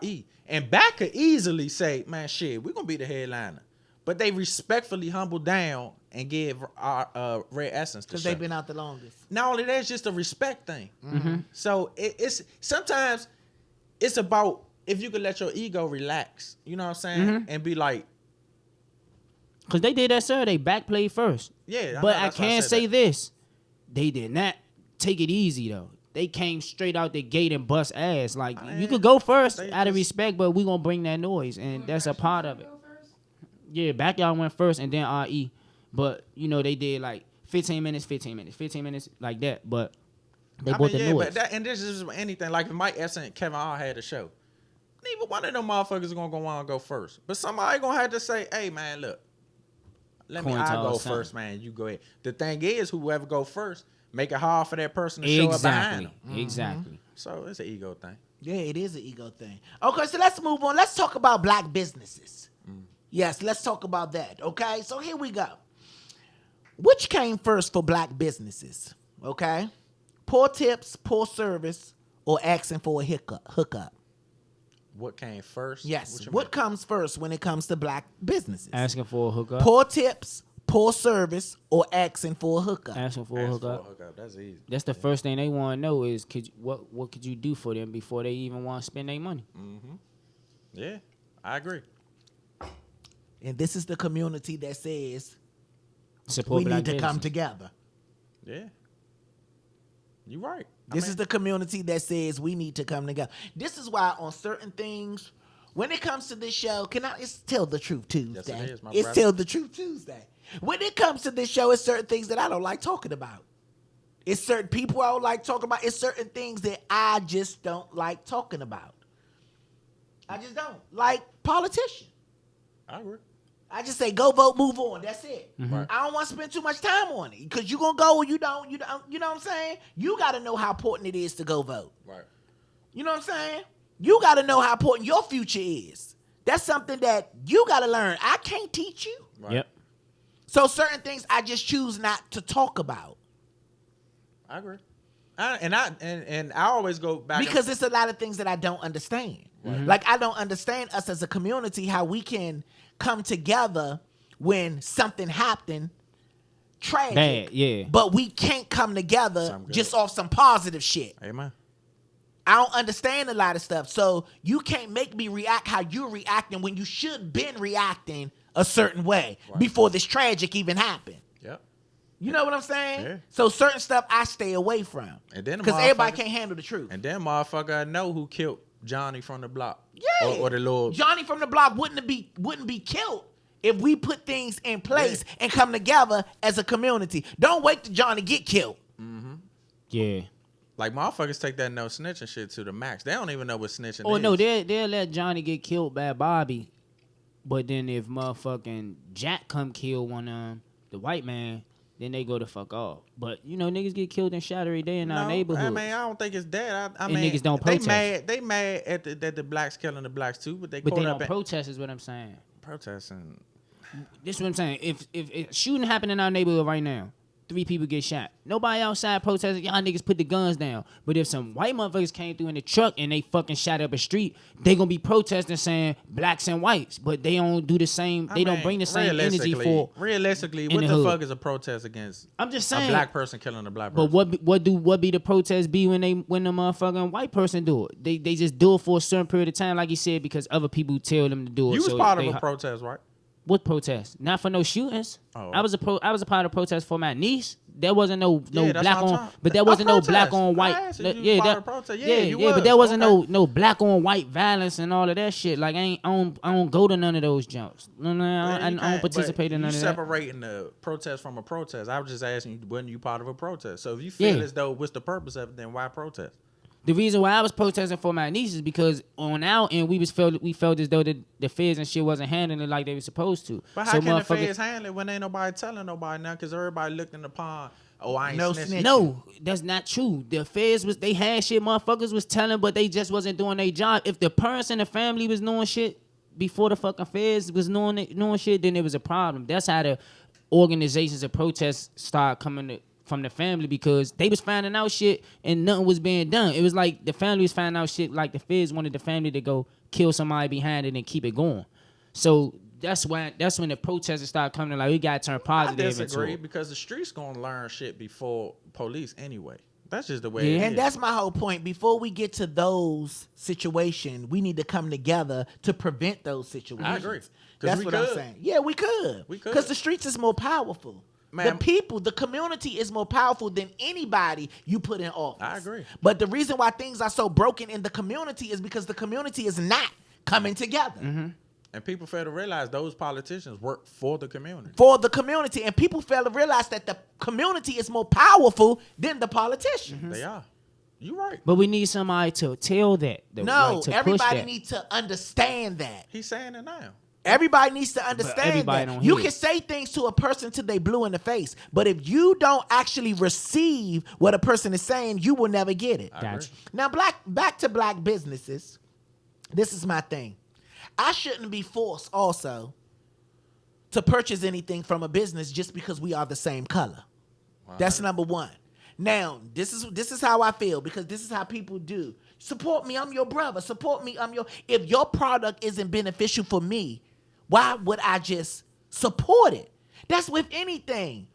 RE. And Back could easily say, man, shit, we're going to be the headliner. But they respectfully humble down and give Red Essence the Because show. they've been out the longest. Not only that, it's just a respect thing. So it's sometimes it's about if you could let your ego relax, you know what I'm saying? And be like, Because they did that Saturday, back played first. yeah. But know, I that's why can said say that. this. They did not take it easy, though. They came straight out the gate and bust ass. Like, you could go first they out of just- respect, but we going to bring that noise, and that's a part of it. Yeah, Backyard went first and then RE. But, you know, they did like 15 minutes, like that. But they brought the noise. But that, and this is anything. Like if Mike Epps and Kevin Hart had a show, neither one of them motherfuckers gonna go on and go first. But somebody gonna have to say, "Hey man, look, I Coin go toss, first, something. man. You go ahead." The thing is, whoever go first, make it hard for that person to show up behind Exactly. them. Exactly. So it's an ego thing. Yeah, it is an ego thing. Okay, so let's move on. Let's talk about black businesses. Yes, let's talk about that. Okay, so here we go. Which came first for black businesses? Okay, poor tips, poor service, or asking for a hookup? What came first? Yes. you What mean? comes first when it comes to black businesses? Asking for a hookup. Poor tips, poor service, or asking for a hookup? Asking for a Ask for a hookup. hookup. That's easy. That's the first thing they want to know is what could you do for them before they even want to spend their money? Yeah, I agree. And this is the community that says Support we black need to come businesses. together. Yeah, you right. This is the community that says we need to come together. This is why on certain things, when it comes to this show, it's Tell the Truth Tuesday. Yes, it is, my It's brother. Tell the Truth Tuesday. When it comes to this show, it's certain things that I don't like talking about. It's certain people I don't like talking about. It's certain things that I just don't like talking about. I just don't. Like politicians. I agree. I just say go vote, move on. That's it. Right. I don't want to spend too much time on it because you gonna go or you don't. You know what I'm saying? You got to know how important it is to go vote. Right. You know what I'm saying? You got to know how important your future is. That's something that you got to learn. I can't teach you. Right. Yep. So certain things I just choose not to talk about I agree. I always go back because it's a lot of things that I don't understand. Like I don't understand us as a community how we can come together when something happened tragic, Bad, yeah. but we can't come together Something good. just off some positive shit. Amen. I don't understand a lot of stuff. So you can't make me react how you're reacting when you should been reacting a certain way before this tragic even happened. Yep. You know what I'm saying? Yeah. So certain stuff I stay away from. And then the because everybody motherfuckers- can't handle the truth. And then motherfucker, I know who killed Johnny from the block. Yeah. Or the little. Johnny from the block wouldn't be killed if we put things in place and come together as a community. Don't wait till Johnny get killed. Yeah. Like motherfuckers take that no snitching shit to the max. They don't even know what snitching Oh is. no, they'll let Johnny get killed by Bobby, but then if motherfucking Jack come kill one the white man, then they go the fuck off. But you know niggas get killed and shot every day in our neighborhood. I mean, I don't think it's that. I And mean, niggas don't they protest. mad at the blacks killing the blacks too, but they But caught they up don't in protest is what I'm saying. protesting. This is what I'm saying. If shooting happened in our neighborhood right now, 3 people get shot. Nobody outside protesting. Y'all niggas put the guns down. But if some white motherfuckers came through in the truck and they fucking shot up a street, they gonna be protesting saying blacks and whites. But they don't do the same. They don't bring the same energy for. Realistically, in what the the hood. fuck is a protest against? I'm just A saying. black person killing a black But person. what be the protest be when the motherfucking white person do it? They just do it for a certain period of time, like you said, because other people tell them to do it. You was so part of they a protest, right? What protest? Not for no shootings. Oh. I was a part of a protest for my niece. There wasn't no Yeah, that's black what I'm on, talking- but there a wasn't no protest. black on white. I asked if you was part of a protest. Yeah, you but was. there wasn't Okay. no black on white violence and all of that shit. Like I don't go to none of those jumps. No, I don't participate in none of You that. separating the protest from a protest. I was just asking you, wasn't you part of a protest? So if you feel Yeah. as though what's the purpose of it, then why protest? The reason why I was protesting for my niece is because on our end we felt as though the feds and shit wasn't handling it like they were supposed to. But how can the feds handle it when ain't nobody telling nobody now? Because everybody looked in the pond. Oh, I ain't No snitching. snitching. No, that's not true. The feds they had shit motherfuckers was telling, but they just wasn't doing their job. If the parents and the family was knowing shit before the fucking feds was knowing shit, then it was a problem. That's how the organizations of protests start coming from the family, because they was finding out shit and nothing was being done. It was like the family was finding out shit like the feds wanted the family to go kill somebody behind it and keep it going. So that's when the protesters start coming like we gotta turn I positive into disagree it. because the streets gonna learn shit before police anyway. That's just the way Yeah. it is. And that's my whole point. Before we get to those situations, we need to come together to prevent those situations. I agree. 'Cause That's we what could. I'm saying. Yeah, we could. We could. Because the streets is more powerful. Man. The people, the community is more powerful than anybody you put in office. I agree. But the reason why things are so broken in the community is because the community is not coming together. And people fail to realize those politicians work for the community. For the community. And people fail to realize that the community is more powerful than the politicians. They are. You right. But we need somebody to tell that. No, like, to push everybody that. needs to understand that. He's saying it now. Everybody needs to understand everybody that. don't You hear can it. say things to a person till they blue in the face, but if you don't actually receive what a person is saying, you will never get it. Gotcha. Now, back to black businesses. This is my thing. I shouldn't be forced also to purchase anything from a business just because we are the same color. That's number one. Now, this is how I feel, because this is how people do. Support me, I'm your brother. Support me, if your product isn't beneficial for me, why would I just support it? That's with anything.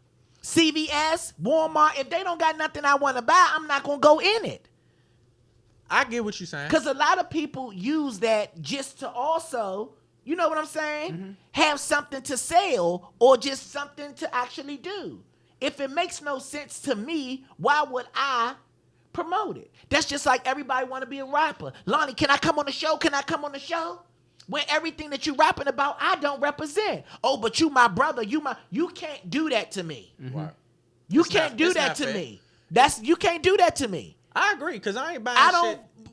CVS, Walmart, if they don't got nothing I want to buy, I'm not going to go in it. I get what you're saying. Because a lot of people use that just to also, you know what I'm saying? Have something to sell or just something to actually do. If it makes no sense to me, why would I promote it? That's just like everybody want to be a rapper. Lonnie, can I come on the show? Can I come on the show? When everything that you rapping about, I don't represent. Oh, but you my brother. You can't do that to me. Right. You It's can't not- do it's that not to fair. me. You can't do that to me. I agree, because I ain't buying I shit.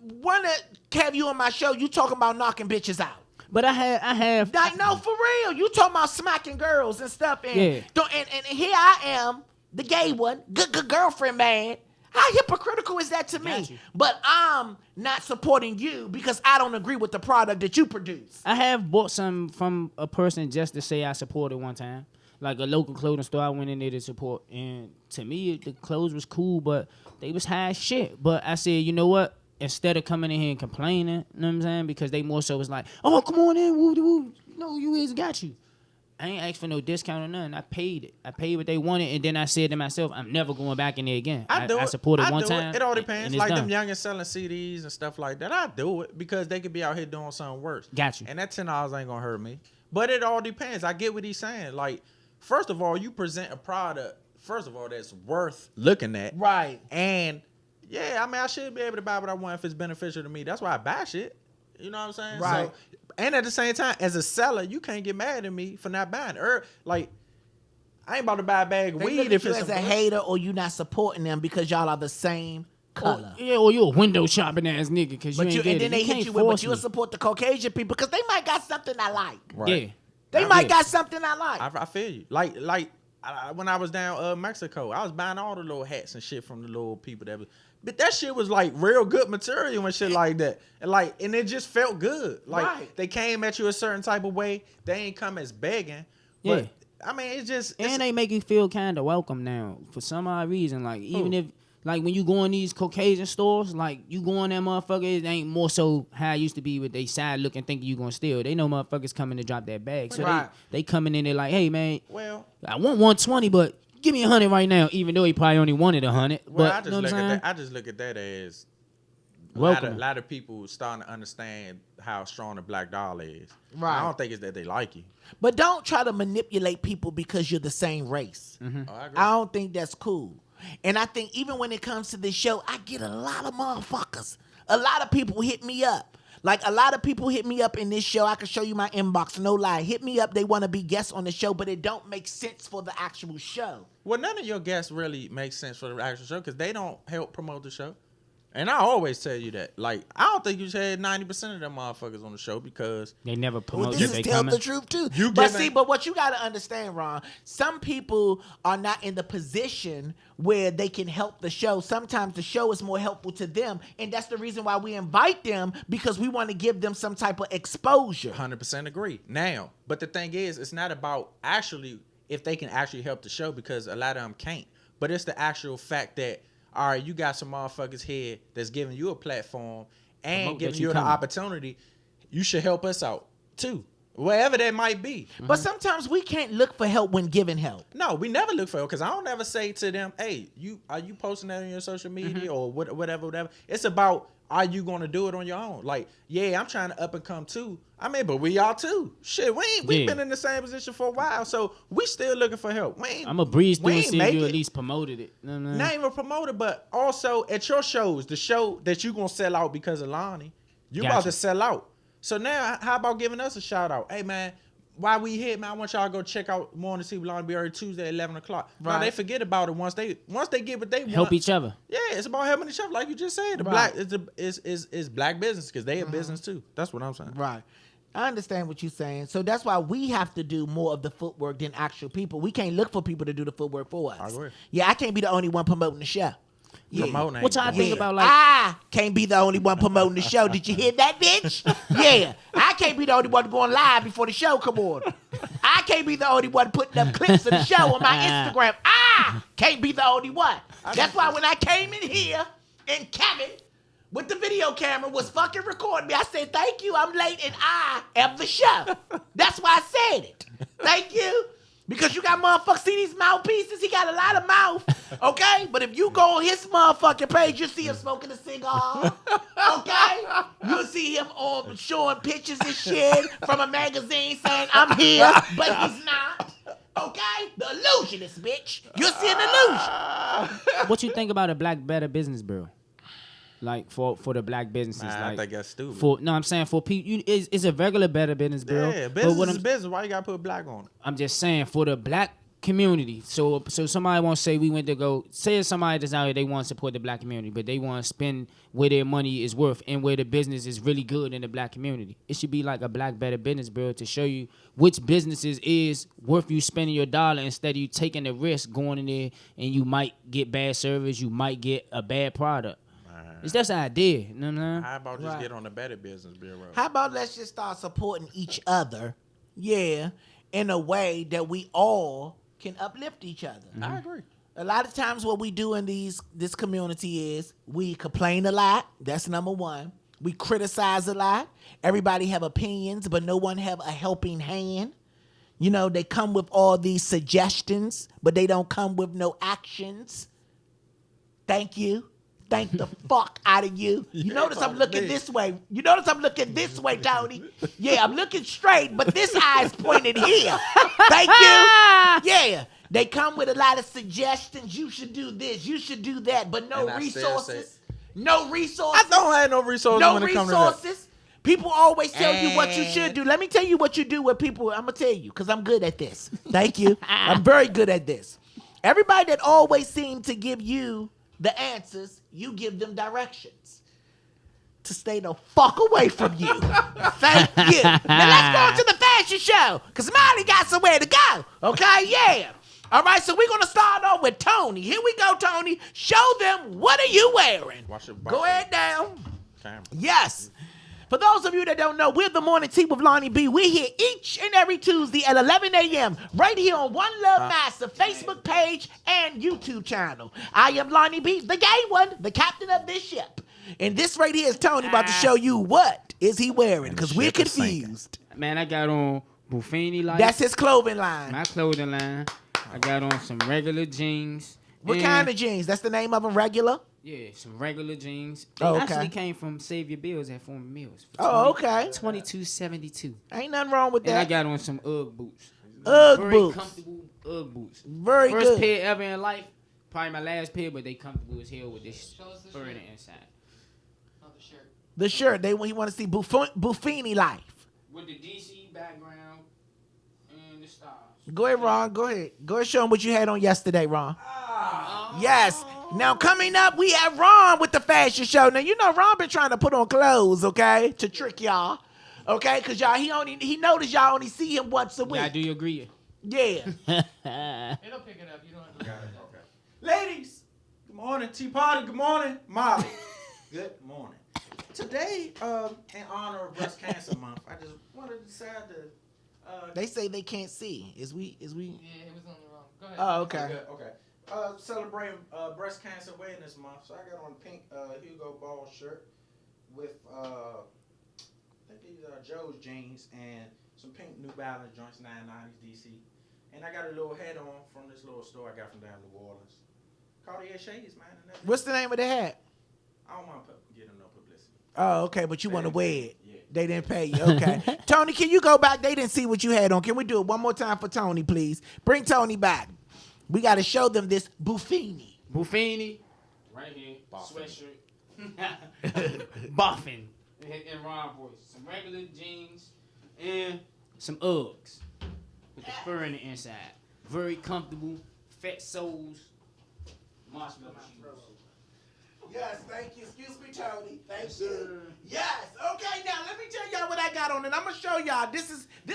don't want to have you on my show. You talking about knocking bitches out. But I have. Like, no, for real. You talking about smacking girls and stuff, and Yeah. and here I am, the gay one, good girlfriend, man. How hypocritical is that to me? Got you. But I'm not supporting you because I don't agree with the product that you produce. I have bought some from a person just to say I supported one time. Like a local clothing store, I went in there to support. And to me, the clothes was cool, but they was high as shit. But I said, you know what? Instead of coming in here and complaining, you know what I'm saying? Because they more so was like, oh, come on in, woo, woo. No, you guys got you. I ain't asked for no discount or nothing. I paid it. I paid what they wanted, and then I said to myself, I'm never going back in there again. I supported one time. It all depends. and it's Like done. them youngins selling CDs and stuff like that. I do it because they could be out here doing something worse. Got you. And that $10 ain't gonna hurt me. But it all depends. I get what he's saying. Like, first of all, you present a product, that's worth looking at. Right. And yeah, I mean, I should be able to buy what I want if it's beneficial to me. That's why I buy shit. You know what I'm saying? Right. So, and at the same time, as a seller, you can't get mad at me for not buying it. Or, like, I ain't about to buy a bag of They weed look if at you it's as a some- hater or you not supporting them because y'all are the same color. Or you a window shopping ass nigga because you But ain't you, get and then it. they can't hit you with, force but you'll me. support the Caucasian people because they might got something I like. Right. Yeah. They I might get got something I like. I feel you. Like when I was down Mexico, I was buying all the little hats and shit from the little people that was. But that shit was like real good material and shit like that. And it just felt good. Like Right. they came at you a certain type of way. They ain't come as begging. But Yeah. I mean, it's just And they make you feel kind of welcome now for some odd reason. Like even if like when you go in these Caucasian stores, like you go in that motherfucker, it ain't more so how it used to be with they side looking thinking you gonna steal. They know motherfuckers coming to drop that bag, so Right. they coming in there like, hey man, well. I want 120, but give me 100 right now. Even though he probably only wanted 100. Well, But I you just know what look I'm at saying? that. I just look at that as a Welcome. lot of people starting to understand how strong the black dollar is. Right. I don't think it's that they like you. But don't try to manipulate people because you're the same race. Oh, I agree. I don't think that's cool. And I think even when it comes to this show, I get a lot of motherfuckers. A lot of people hit me up. Like a lot of people hit me up in this show. I can show you my inbox, no lie. Hit me up. They want to be guests on the show, but it don't make sense for the actual show. Well, none of your guests really make sense for the actual show because they don't help promote the show. And I always tell you that. Like, I don't think you should have 90% of them motherfuckers on the show because They never Well, promote this that is they tell coming. the truth too. You But giving- see, but what you got to understand, Ron, some people are not in the position where they can help the show. Sometimes the show is more helpful to them, and that's the reason why we invite them because we want to give them some type of exposure. 100% agree. Now, but the thing is, it's not about actually if they can actually help the show because a lot of them can't. But it's the actual fact that, all right, you got some motherfuckers here that's giving you a platform and Promote giving that you you the coming. opportunity. You should help us out too, wherever that might be. But sometimes we can't look for help when given help. No, we never look for it because I don't ever say to them, "Hey, are you posting that on your social media or whatever?" It's about are you going to do it on your own? Like, yeah, I'm trying to up and come too. I mean, but we are too. Shit, we've Yeah. been in the same position for a while, so we still looking for help. I'm a breeze through we and ain't see if make you it. at least promoted it. You know what I'm saying? Not even promoted, but also at your shows, the show that you gonna sell out because of Lonnie, you about Gotcha. to sell out. So now, how about giving us a shout out? Hey man, while we here, man, I want y'all to go check out Morning to See with Lonnie Bee every Tuesday at 11 o'clock. Now Right. they forget about it once they get what they want. Help each other. Yeah, it's about helping each other, like you just said. The Right. black is black business because they a business too. That's what I'm saying. Right. I understand what you're saying. So that's why we have to do more of the footwork than actual people. We can't look for people to do the footwork for us. I agree. Yeah, I can't be the only one promoting the show. Yeah. Promoting What y'all ain't think good. about like I can't be the only one promoting the show. Did you hear that, bitch? Yeah. I can't be the only one going live before the show come on. I can't be the only one putting up clips of the show on my Instagram. I can't be the only one. That's why when I came in here and Kevin with the video camera was fucking recording me, I said, thank you, I'm late and I am the show. That's why I said it. Thank you. Because you got motherfuckers, see these mouthpieces? He got a lot of mouth, okay? But if you go on his motherfucking page, you'll see him smoking a cigar, okay? You'll see him showing pictures and shit from a magazine saying, I'm here, but he's not, okay? The illusionist, bitch. You'll see an illusion. what you think about a Black Better Business Bureau? Like for the black businesses, Man, I like think that's stupid. I'm saying for people, it's a regular Better Business Bureau. Yeah, but business what is business. Why you gotta put black on it? I'm just saying for the black community. So somebody won't say we went to go. Say it's somebody that's out here, they want to support the black community, but they want to spend where their money is worth and where the business is really good in the black community. It should be like a Black Better Business Bureau to show you which businesses is worth you spending your dollar instead of you taking the risk going in there and you might get bad service, you might get a bad product. It's just an idea. No. How about just get on the Better Business Bureau? How about let's just start supporting each other, in a way that we all can uplift each other. I agree. A lot of times what we do in this community is we complain a lot. That's number one. We criticize a lot. Everybody have opinions, but no one have a helping hand. You know, they come with all these suggestions, but they don't come with no actions. Thank you. Thank the fuck out of you. You notice I'm looking this way. You notice I'm looking this way, Tony. Yeah, I'm looking straight, but this eye's pointed here. Thank you. Yeah. They come with a lot of suggestions. You should do this. You should do that. But no resources. No resources. I don't have no resources when it comes to that. No resources. People always tell you what you should do. Let me tell you what you do with people. I'm going to tell you because I'm good at this. Thank you. I'm very good at this. Everybody that always seems to give you the answers, you give them directions to stay the fuck away from you. Thank you. Now let's go to the fashion show because Molly got somewhere to go. Okay, yeah. All right, so we're going to start off with Tony. Here we go, Tony. Show them what are you wearing. Go ahead down. Camera. Yes. For those of you that don't know, we're the Morning Tea with Lonnie B. We're here each and every Tuesday at 11 a.m. right here on One Love Master Facebook page and YouTube channel. I am Lonnie B, the gay one, the captain of this ship. And this right here is Tony about to show you what is he wearing because we're confused. Man, I got on Buffini lights. That's his clothing line. My clothing line. I got on some regular jeans. What kind of jeans? That's the name of them, regular? Yeah, some regular jeans. They okay. actually came from Save Your Bills at Former Mills. Okay. $22.72. Ain't nothing wrong with that. And I got on some Ugg boots. Very comfortable Ugg boots. Very First good. pair ever in life. Probably my last pair, but they comfortable as hell with this fur in the inside. Oh, the shirt. The shirt. He want to see Buffini life. With the DC background and the stars. Go ahead, Ron. Go ahead. Go ahead, show them what you had on yesterday, Ron. Yes. Now, coming up, we have Ron with the fashion show. Now, you know Ron been trying to put on clothes, okay, to trick y'all, okay? Because he noticed y'all only see him once a week. Yeah, do you agree? Yeah. It'll pick it up. You don't have to Got it. Okay. Ladies, good morning. Tea Party, good morning. Molly, good morning. Today, in honor of Breast Cancer Month, I just wanted to decide to... They say they can't see. Is we? Yeah, it was on the wrong. Go ahead. Oh, okay. Okay. Celebrating Breast Cancer Awareness Month, so I got on a pink Hugo Boss shirt with I think these are Joe's jeans and some pink New Balance joints, 990s DC, and I got a little hat on from this little store I got from down in New Orleans. Cartier shades, man. And What's the name of the hat? I don't want to get no publicity. Oh, okay, but you want to wear it. Yeah. They didn't pay you. Okay. Tony, can you go back? They didn't see what you had on. Can we do it one more time for Tony, please? Bring Tony back. We got to show them this Buffini. Buffini. Right here. Sweatshirt. Buffin. And Ron voice. Some regular jeans and some Uggs. With the fur in the inside. Very comfortable. Fat soles. Marshmallow shoes. Yes, thank you. Excuse me, Tony. Thank you. Yes. Okay, now let me tell y'all what I got on, and I'm gonna show y'all. This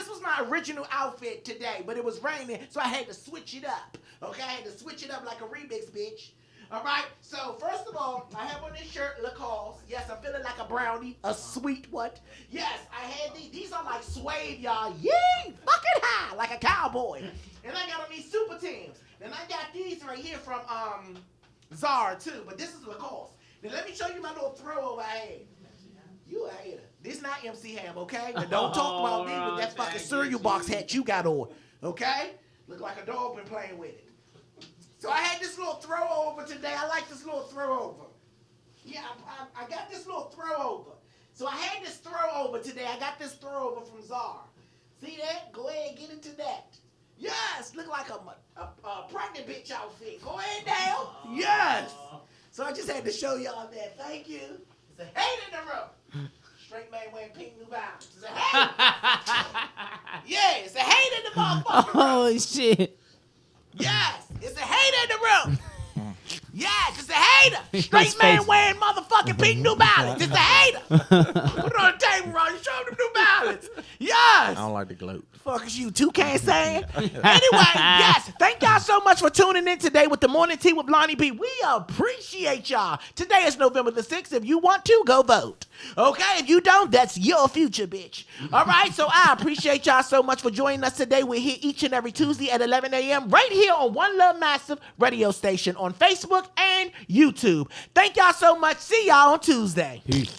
was my original outfit today, but it was raining, so I had to switch it up. Okay, I had to switch it up like a remix, bitch. All right. So first of all, I have on this shirt, Lacoste. Yes, I'm feeling like a brownie, a sweet one. Yes, I had these. These are like suede, y'all. Yee, fucking high, like a cowboy. And I got on these Super Teams. Then I got these right here from Zara too, but this is Lacoste. Now let me show you my little throwover I had. You a hater. This not MC Ham, okay? Now don't talk about me with that fucking cereal box hat you got on, okay? Look like a dog been playing with it. So I had this little throwover today. I like this little throwover. Yeah, I got this little throwover. So I had this throwover today. I got this throwover from Zara. See that? Go ahead and get into that. Yes, look like a pregnant bitch outfit. Go ahead now. Yes. So I just had to show y'all that. Thank you. It's a hate in the room. Straight man wearing pink New Balance. It's a hate. Yeah, it's a hate in the motherfucker. Oh, shit. Straight man face. wearing motherfucking pink New Balance. Just a hater. Put it on the table, Ron. You show them New Balance. Yes. I don't like the gloat. Fuck is you, Toucan saying? Anyway, yes, thank y'all so much for tuning in today with the Morning Tea with Lonnie B. We appreciate y'all. Today is November the 6th. If you want to, go vote. Okay? If you don't, that's your future, bitch. All right? So I appreciate y'all so much for joining us today. We're here each and every Tuesday at 11 a.m. right here on One Love Massive radio station on Facebook and YouTube. Thank y'all so much. See y'all on Tuesday. Peace.